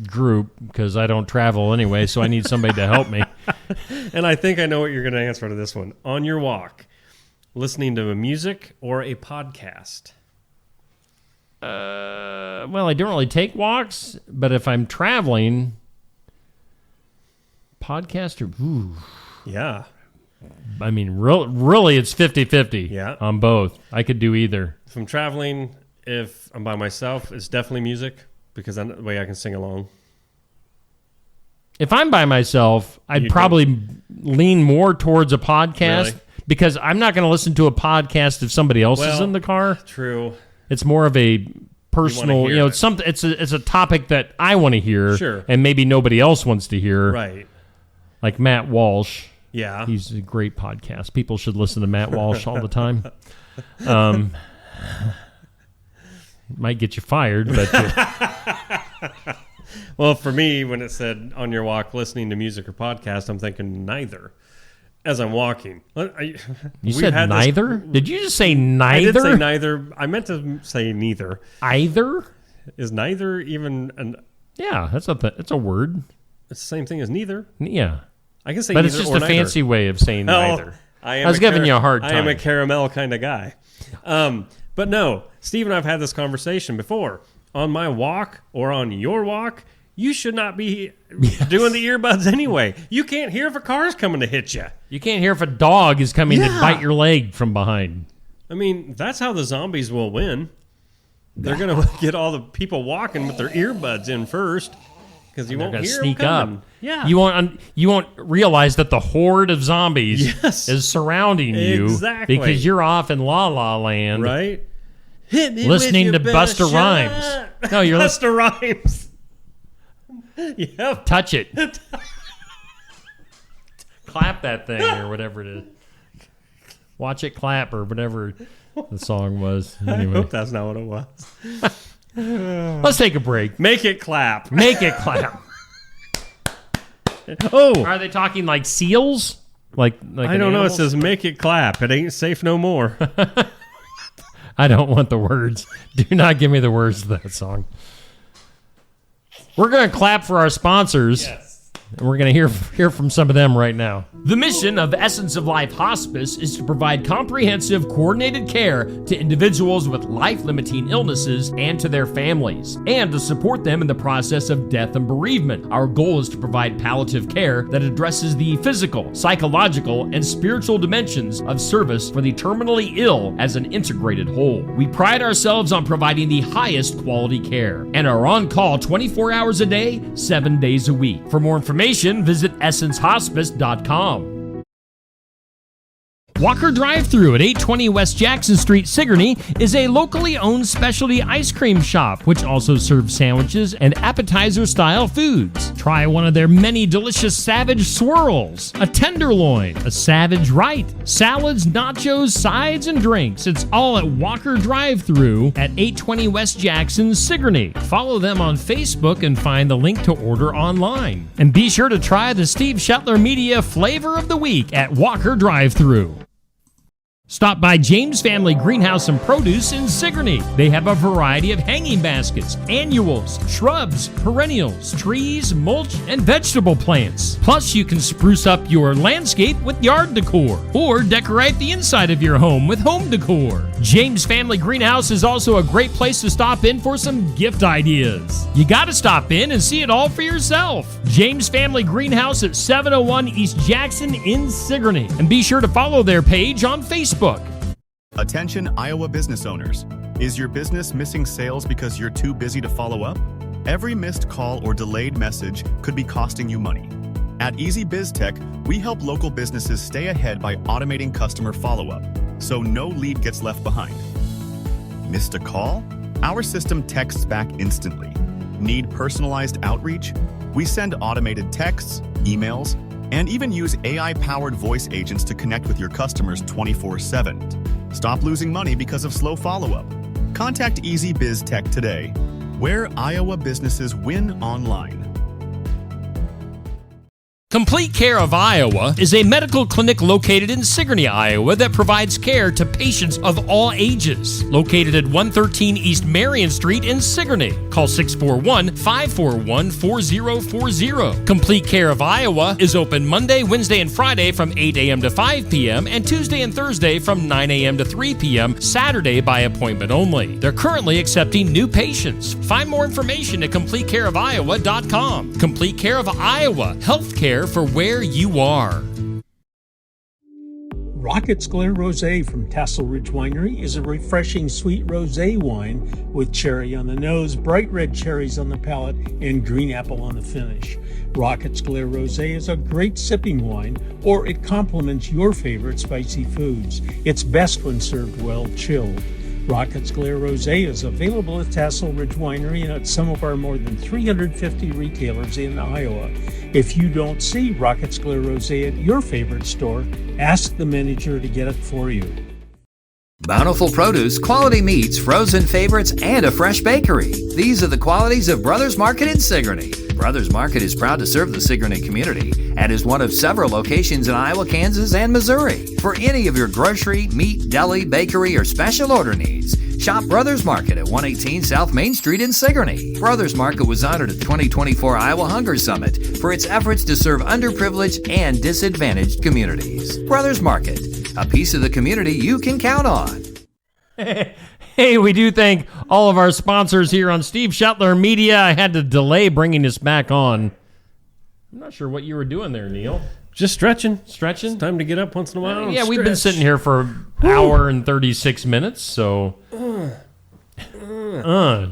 group because I don't travel anyway, so I need somebody to help me. And I think I know what you're going to answer to this one. On your walk, listening to music or a podcast? Well, I don't really take walks, but if I'm traveling, podcast or yeah. I mean, really, it's 50-50 Yeah. on both. I could do either. If I'm traveling, if I'm by myself, it's definitely music because that way I can sing along. If I'm by myself, I'd probably lean more towards a podcast Really? because I'm not going to listen to a podcast if somebody else is in the car. True. It's more of a personal, hear it's something. It's a topic that I want to hear, Sure. and maybe nobody else wants to hear. Right. Like Matt Walsh. Yeah. He's a great podcast. People should listen to Matt Walsh all the time. Might get you fired, but well, for me, when it said on your walk, listening to music or podcast, I'm thinking neither. As I'm walking, you said neither. Did you just say neither? I did say neither. I meant to say neither. Either is neither even an? Yeah, that's a word. It's the same thing as neither. Yeah, I can say, but neither it's just or a neither. fancy way of saying neither. I was giving you a hard time. I am a caramel kind of guy. But no, Steve and I have had this conversation before. On my walk or on your walk, you should not be doing the earbuds anyway. You can't hear if a car's coming to hit you. You can't hear if a dog is coming to bite your leg from behind. I mean, that's how the zombies will win. They're going to get all the people walking with their earbuds in first because you won't hear sneak them up. coming. Yeah, you won't realize that the horde of zombies is surrounding you because you're off in La La Land, right? Hit me listening with to your Busta best Rhymes. shot. No, you're Busta Rhymes. Yep. Touch it. Clap that thing or whatever it is. Watch it clap or whatever the song was. Anyway. I hope that's not what it was. Let's take a break. Make it clap. Make it clap. Oh, are they talking like seals? Like I don't know. It says make it clap. It ain't safe no more. I don't want the words. Do not give me the words to that song. We're going to clap for our sponsors. Yes. And we're going to hear from some of them right now. The mission of Essence of Life Hospice is to provide comprehensive, coordinated care to individuals with life-limiting illnesses and to their families, and to support them in the process of death and bereavement. Our goal is to provide palliative care that addresses the physical, psychological, and spiritual dimensions of service for the terminally ill as an integrated whole. We pride ourselves on providing the highest quality care and are on call 24 hours a day, 7 days a week. For more information, visit essencehospice.com. Walker Drive-Thru at 820 West Jackson Street, Sigourney, is a locally owned specialty ice cream shop, which also serves sandwiches and appetizer-style foods. Try one of their many delicious Savage Swirls, a Tenderloin, a Savage Right, salads, nachos, sides, and drinks. It's all at Walker Drive-Thru at 820 West Jackson, Sigourney. Follow them on Facebook and find the link to order online. And be sure to try the Steve Shetler Media Flavor of the Week at Walker Drive-Thru. Stop by James Family Greenhouse and Produce in Sigourney. They have a variety of hanging baskets, annuals, shrubs, perennials, trees, mulch, and vegetable plants. Plus, you can spruce up your landscape with yard decor or decorate the inside of your home with home decor. James Family Greenhouse is also a great place to stop in for some gift ideas. You gotta stop in and see it all for yourself. James Family Greenhouse at 701 East Jackson in Sigourney. And be sure to follow their page on Facebook. Attention Iowa business owners. Is your business missing sales because you're too busy to follow up? Every missed call or delayed message could be costing you money. At Easy Biz Tech, we help local businesses stay ahead by automating customer follow-up, so no lead gets left behind. Missed a call? Our system texts back instantly. Need personalized outreach? We send automated texts, emails, and even use AI-powered voice agents to connect with your customers 24/7. Stop losing money because of slow follow-up. Contact Easy Biz Tech today, where Iowa businesses win online. Complete Care of Iowa is a medical clinic located in Sigourney, Iowa that provides care to patients of all ages. Located at 113 East Marion Street in Sigourney. Call 641-541-4040. Complete Care of Iowa is open Monday, Wednesday, and Friday from 8 a.m. to 5 p.m. and Tuesday and Thursday from 9 a.m. to 3 p.m. Saturday by appointment only. They're currently accepting new patients. Find more information at CompleteCareOfIowa.com. Complete Care of Iowa. Health care for where you are. Rocket's Glare Rosé from Tassel Ridge Winery is a refreshing sweet rosé wine with cherry on the nose, bright red cherries on the palate, and green apple on the finish. Rocket's Glare Rosé is a great sipping wine, or it complements your favorite spicy foods. It's best when served well chilled. Rocket's Glare Rosé is available at Tassel Ridge Winery and at some of our more than 350 retailers in Iowa. If you don't see Rocket's Glare Rosé at your favorite store, ask the manager to get it for you. Bountiful produce, quality meats, frozen favorites, and a fresh bakery. These are the qualities of Brothers Market in Sigourney. Brothers Market is proud to serve the Sigourney community and is one of several locations in Iowa, Kansas, and Missouri. For any of your grocery, meat, deli, bakery, or special order needs, shop Brothers Market at 118 South Main Street in Sigourney. Brothers Market was honored at the 2024 Iowa Hunger Summit for its efforts to serve underprivileged and disadvantaged communities. Brothers Market, a piece of the community you can count on. Hey, we do thank all of our sponsors here on Steve Shetler Media. I had to delay bringing this back on. I'm not sure what you were doing there, Neil. Just stretching. Stretching? It's time to get up once in a while. Yeah, we've been sitting here for an hour and 36 minutes, so...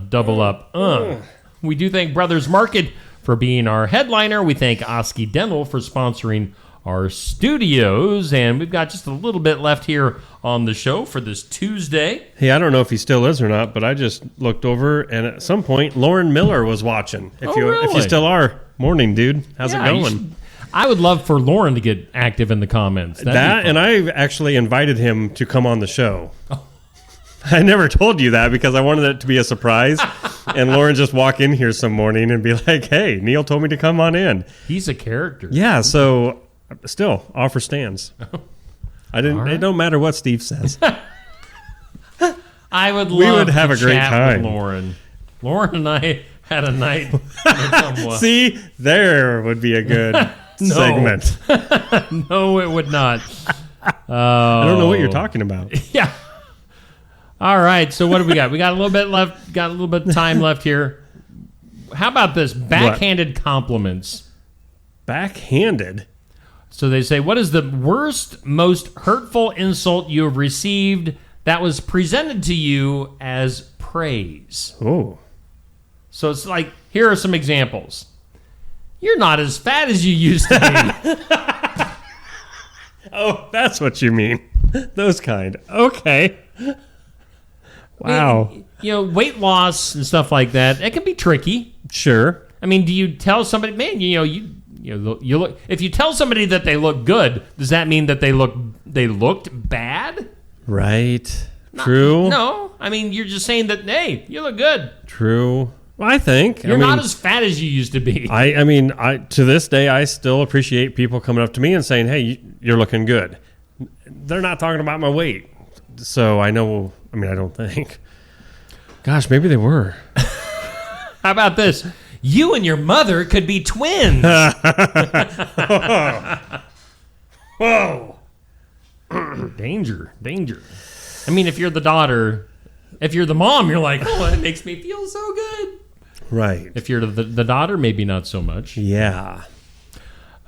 double up. We do thank Brothers Market for being our headliner. We thank Oski Dental for sponsoring our studios, and we've got just a little bit left here on the show for this Tuesday. Hey, I don't know if he still is or not, but I just looked over, and at some point, Lauren Miller was watching. If you still are. Morning, dude. How's it going? I would love for Lauren to get active in the comments. And I actually invited him to come on the show. Oh. I never told you that because I wanted it to be a surprise. And Lauren just walk in here some morning and be like, hey, Neil told me to come on in. He's a character. Yeah, so still, offer stands. It don't matter what Steve says. I would love we would have to a great chat time. With Lauren. Lauren and I had a night. See, there would be a good segment. No, it would not. I don't know what you're talking about. Yeah. All right. So what do we got? We got a little bit left. Got a little bit of time left here. How about this? Backhanded compliments. Backhanded? So they say, what is the worst, most hurtful insult you have received that was presented to you as praise? Oh. So it's like, here are some examples. You're not as fat as you used to be. Oh, that's what you mean. Those kind. Okay. Wow. Weight loss and stuff like that, it can be tricky. Sure. I mean, do you tell somebody, man, you look, if you tell somebody that they look good, does that mean that they looked bad? Right. True. No. I mean, you're just saying that, hey, you look good. True. Well, I think you're not as fat as you used to be. I mean, to this day, I still appreciate people coming up to me and saying, "Hey, you're looking good." They're not talking about my weight, so I know. I mean, I don't think. Gosh, maybe they were. How about this? You and your mother could be twins. Whoa! Danger. I mean, if you're the daughter, if you're the mom, you're like, oh, it makes me feel so good. Right. If you're the daughter, maybe not so much. Yeah.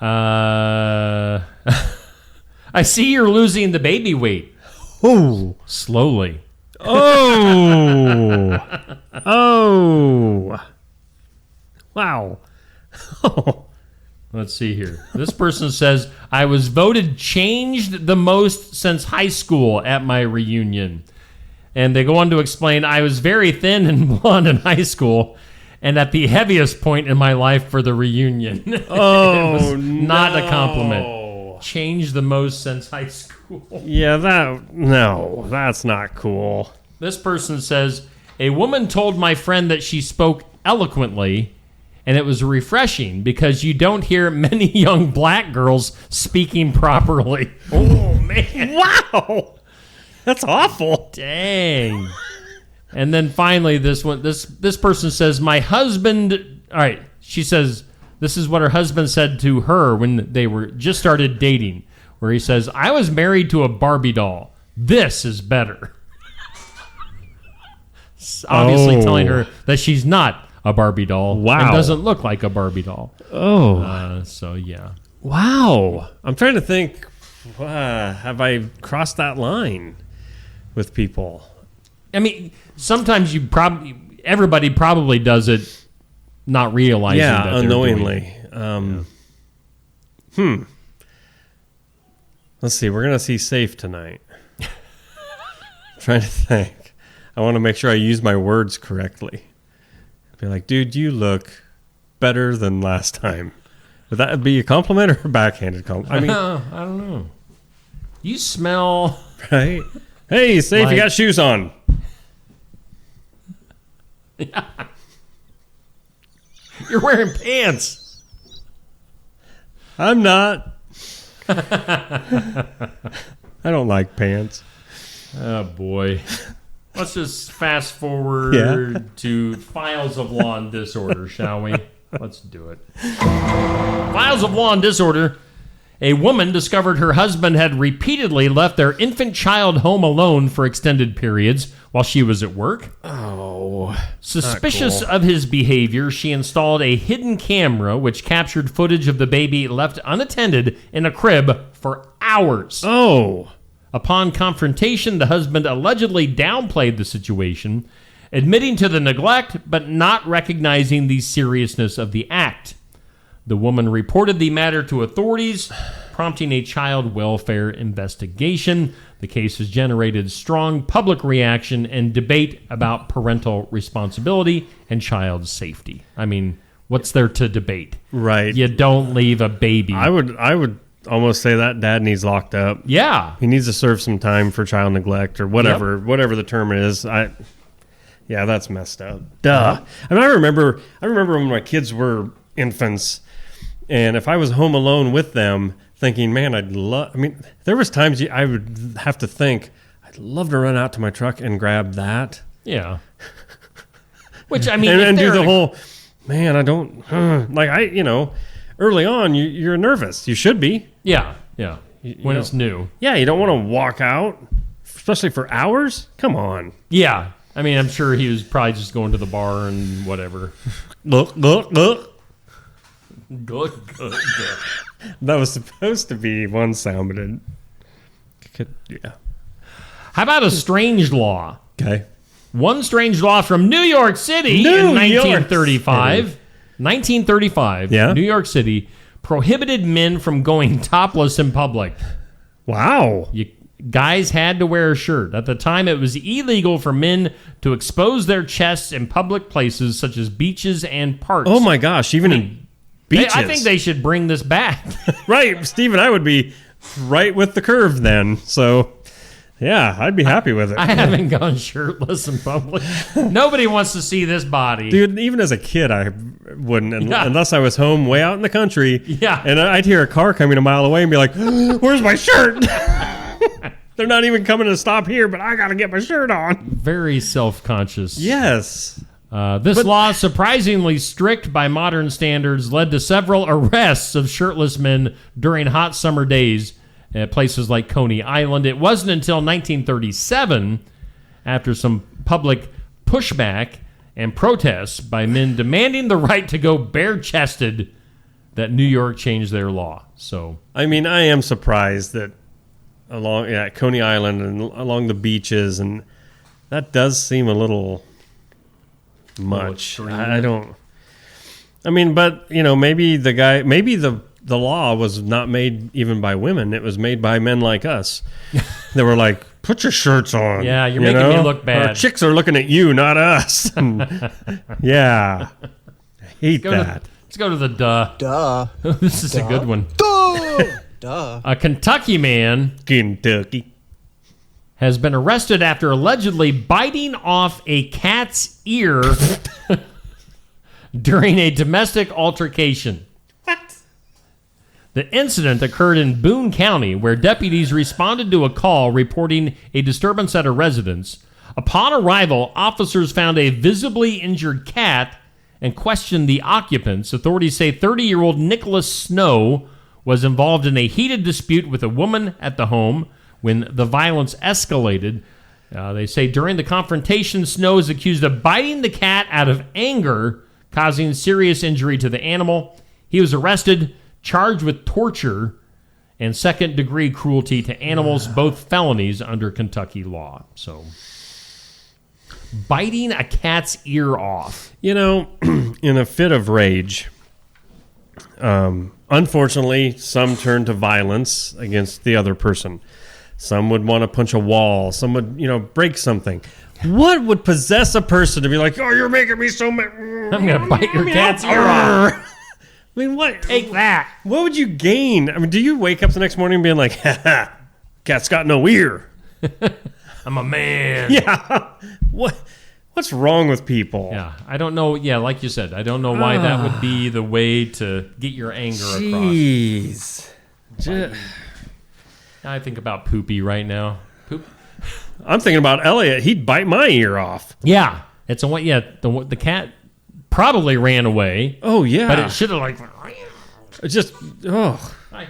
I see you're losing the baby weight. Oh. Slowly. Oh. Oh. Wow. Let's see here. This person says, I was voted changed the most since high school at my reunion. And they go on to explain, I was very thin and blonde in high school and at the heaviest point in my life for the reunion. Oh, it was not a compliment. Changed the most since high school. Yeah, that's not cool. This person says, a woman told my friend that she spoke eloquently and it was refreshing because you don't hear many young black girls speaking properly. Oh, man. Wow. That's awful. Dang. And then finally, this person says, my husband, all right, she says, this is what her husband said to her when they were just started dating, where he says, I was married to a Barbie doll. This is better. Obviously telling her that she's not a Barbie doll. Wow. And doesn't look like a Barbie doll. Oh. So, yeah. Wow. I'm trying to think, have I crossed that line with people? I mean, sometimes everybody probably does it not realizing that they're unknowingly. doing it. Let's see. We're going to see Safe tonight. Trying to think. I want to make sure I use my words correctly. Be like, dude, you look better than last time. Would that be a compliment or a backhanded compliment? I mean, I don't know. You smell... Right? Hey, Safe, you got shoes on. Yeah. You're wearing pants. I'm not. I don't like pants. Oh, boy. Let's just fast forward to Files of Law and Disorder, shall we? Let's do it. Files of Law and Disorder. A woman discovered her husband had repeatedly left their infant child home alone for extended periods while she was at work. Oh. Suspicious of his behavior, she installed a hidden camera which captured footage of the baby left unattended in a crib for hours. Oh. Upon confrontation, the husband allegedly downplayed the situation, admitting to the neglect but not recognizing the seriousness of the act. The woman reported the matter to authorities, prompting a child welfare investigation. The case has generated strong public reaction and debate about parental responsibility and child safety. I mean, what's there to debate? Right. You don't leave a baby. I would almost say that dad needs locked up. Yeah. He needs to serve some time for child neglect or whatever the term is. Yeah, that's messed up. Duh. I mean, I remember when my kids were infants, and if I was home alone with them, thinking, man, there was times I would have to think, I'd love to run out to my truck and grab that. Yeah. Which, I mean, and do the whole, man, I don't, early on, you're nervous. You should be. Yeah, yeah. When it's new. Yeah, you don't want to walk out, especially for hours. Come on. Yeah. I mean, I'm sure he was probably just going to the bar and whatever. Look. Good. That was supposed to be one sound, but yeah. How about a strange law? Okay. One strange law from New York City in 1935. 1935, New York City prohibited men from going topless in public. Wow. Guys had to wear a shirt. At the time, it was illegal for men to expose their chests in public places such as beaches and parks. Oh my gosh, even in beaches. I think they should bring this back. Right, Steve and I would be right with the curve then. So, yeah, I'd be happy with it. I haven't gone shirtless in public. Nobody wants to see this body. Dude, even as a kid, I wouldn't, unless I was home way out in the country. Yeah. And I'd hear a car coming a mile away and be like, where's my shirt? They're not even coming to stop here, but I got to get my shirt on. Very self-conscious. Yes. This law, surprisingly strict by modern standards, led to several arrests of shirtless men during hot summer days at places like Coney Island. It wasn't until 1937, after some public pushback and protests by men demanding the right to go bare-chested, that New York changed their law. So, I mean, I am surprised that along Coney Island and along the beaches, and that does seem a little much. I don't. I mean, but maybe the law was not made even by women. It was made by men like us. They were like, put your shirts on. Yeah, you're making me look bad. Our chicks are looking at you, not us. Yeah. I hate that. Let's go to the duh. Duh. This is a good one. Duh. A Kentucky man has been arrested after allegedly biting off a cat's ear during a domestic altercation. What? The incident occurred in Boone County, where deputies responded to a call reporting a disturbance at a residence. Upon arrival, officers found a visibly injured cat and questioned the occupants. Authorities say 30-year-old Nicholas Snow was involved in a heated dispute with a woman at the home when the violence escalated. They say during the confrontation, Snow is accused of biting the cat out of anger, causing serious injury to the animal. He was arrested, charged with torture and second-degree cruelty to animals, both felonies under Kentucky law. So, biting a cat's ear off. You know, in a fit of rage, unfortunately, some turn to violence against the other person. Some would want to punch a wall. Some would, break something. What would possess a person to be like, oh, you're making me so mad. I'm going to bite your cat's ear off. I mean, what? Take that. What would you gain? I mean, do you wake up the next morning being like, ha, cat's got no ear? I'm a man. Yeah. What's wrong with people? Yeah, I don't know. Yeah, like you said, I don't know why that would be the way to get your anger across. Jeez. I think about Poopy right now. I'm thinking about Elliot. He'd bite my ear off. Yeah, it's a one. Yeah, the cat probably ran away. Oh yeah, but it should have Hi.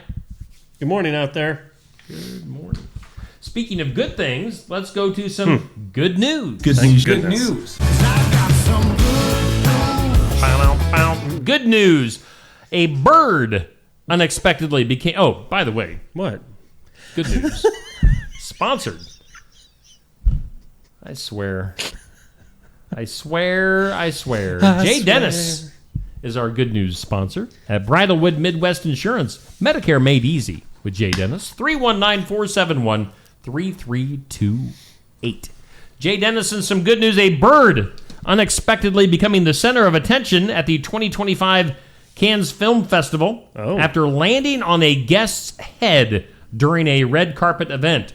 Good morning out there. Good morning. Speaking of good things, let's go to some good news. Good news. Good news. A bird unexpectedly became... Oh, by the way. What? Good news. Sponsored. I swear. Jay Dennis is our good news sponsor at Bridalwood Midwest Insurance. Medicare made easy with Jay Dennis. 319-471-3328. Jay Dennis and some good news. A bird unexpectedly becoming the center of attention at the 2025 Cannes Film Festival after landing on a guest's head during a red carpet event,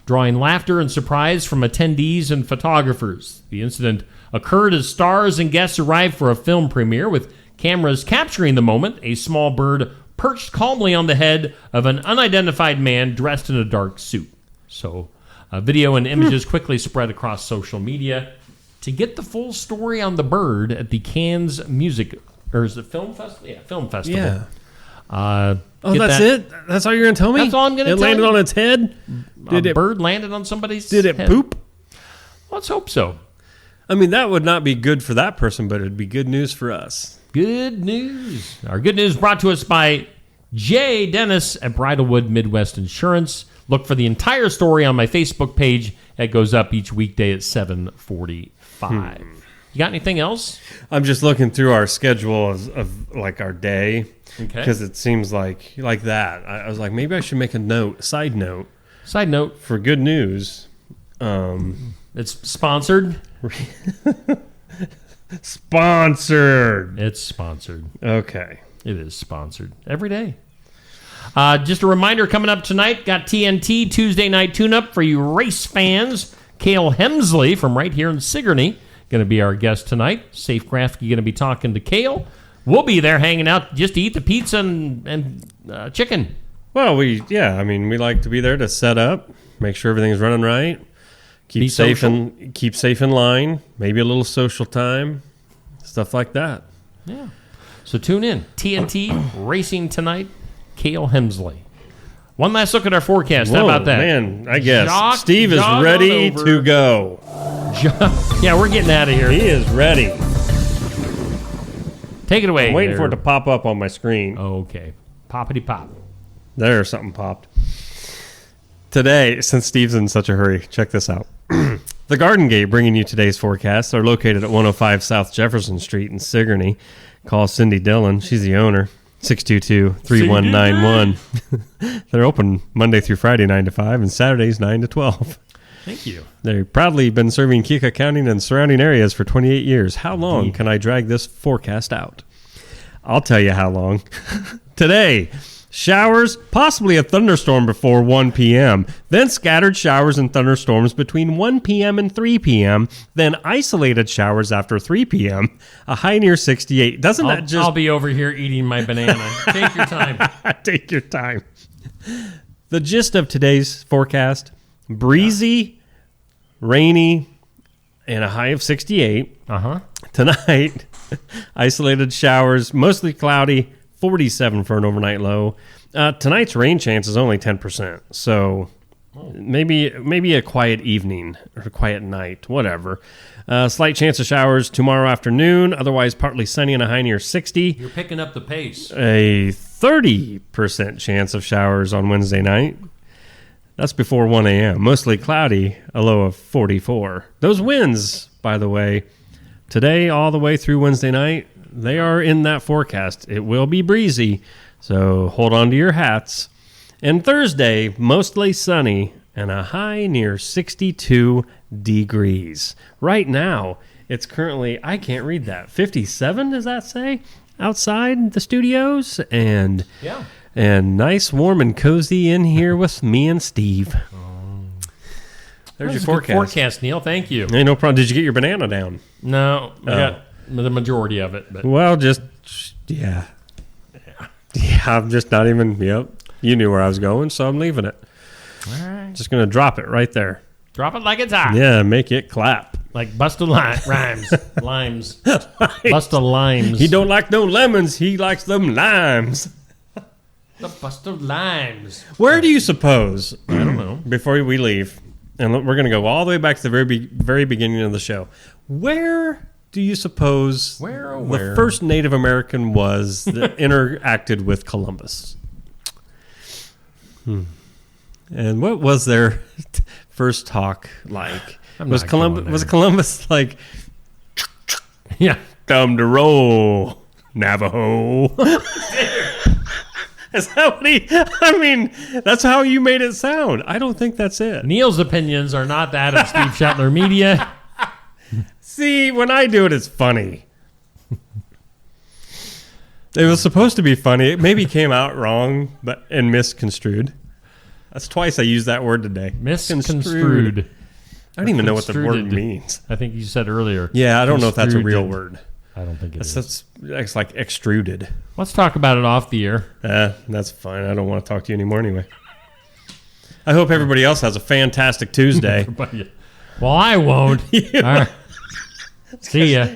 drawing laughter and surprise from attendees and photographers. The incident occurred as stars and guests arrived for a film premiere, with cameras capturing the moment. A small bird perched calmly on the head of an unidentified man dressed in a dark suit. So, video and images quickly spread across social media. To get the full story on the bird at the Cannes or is it Film Festival? Yeah, Film Festival. Yeah. That's it? That's all you're going to tell me? That's all I'm going to tell you. It landed on its head? A bird landed on somebody's head? Did it poop? Let's hope so. I mean, that would not be good for that person, but it'd be good news for us. Good news. Our good news brought to us by Jay Dennis at Bridalwood Midwest Insurance. Look for the entire story on my Facebook page. That goes up each weekday at 7:45. You got anything else? I'm just looking through our schedule of like our day, because it seems like that. I was like, maybe I should make a side note for good news. It's sponsored. Sponsored. It's sponsored. Okay. It is sponsored every day. Just a reminder, coming up tonight, got TNT Tuesday Night Tune-Up for you race fans. Cale Hemsley from right here in Sigourney going to be our guest tonight. Safecraft, you're going to be talking to Cale. We'll be there hanging out just to eat the pizza and chicken. Well, we like to be there to set up, make sure everything's running right, keep safe in line, maybe a little social time, stuff like that. Yeah. So tune in. TNT Racing tonight. Cale Hemsley. One last look at our forecast. How about that? Man, I guess Steve is ready to go. Yeah, we're getting out of here. He is ready. Take it away. I'm waiting for it to pop up on my screen. Okay. Poppity pop. There, something popped. Today, since Steve's in such a hurry, check this out. The Garden Gate bringing you today's forecasts are located at 105 South Jefferson Street in Sigourney. Call Cindy Dillon. She's the owner. 622-3191. They're open Monday through Friday, 9 to 5, and Saturdays, 9 to 12. Thank you. They've proudly been serving Keokuk County and surrounding areas for 28 years. How long can I drag this forecast out? I'll tell you how long. Today, Showers, possibly a thunderstorm before 1 p.m. Then scattered showers and thunderstorms between 1 p.m. and 3 p.m. Then isolated showers after 3 p.m. A high near 68. Doesn't that just... I'll be over here eating my banana. Take your time. Take your time. The gist of today's forecast, breezy, rainy, and a high of 68. Tonight, isolated showers, mostly cloudy, 47 for an overnight low. Tonight's rain chance is only 10%. So maybe a quiet evening or a quiet night, whatever. Slight chance of showers tomorrow afternoon, otherwise partly sunny and a high near 60. You're picking up the pace. A 30% chance of showers on Wednesday night. That's before 1 a.m. Mostly cloudy, a low of 44. Those winds, by the way, today all the way through Wednesday night, they are in that forecast. It will be breezy, so hold on to your hats. And Thursday, mostly sunny and a high near 62 degrees. Right now, it's currently, I can't read that, 57, does that say? Outside the studios, and nice, warm, and cozy in here with me and Steve. There's your forecast. Forecast, Neil. Thank you. Hey, no problem. Did you get your banana down? No, I got the majority of it. But. Well, yeah. I'm just not even. Yep, you knew where I was going, so I'm leaving it. All right. Just gonna drop it right there. Drop it like it's hot. Yeah, make it clap. Like Busta Rhymes. Limes. Busta Limes. He don't like no lemons. He likes them limes. The Busta Limes. Where do you suppose? I don't know. Before we leave, and we're going to go all the way back to the very beginning of the show. Where do you suppose the first Native American was that interacted with Columbus? And what was their first talk like? Was Columbus like, yeah, come to roll, Navajo? Is that what I mean, that's how you made it sound. I don't think that's it. Neil's opinions are not that of Steve Shetler Media. See, when I do it, it's funny. It was supposed to be funny. It maybe came out wrong and misconstrued. That's twice I used that word today. Misconstrued. I don't even know what the word means. I think you said earlier. Yeah, I don't know if that's a real word. I don't think it is. That's like extruded. Let's talk about it off the air. That's fine. I don't want to talk to you anymore anyway. I hope everybody else has a fantastic Tuesday. Well, I won't. All right. See ya.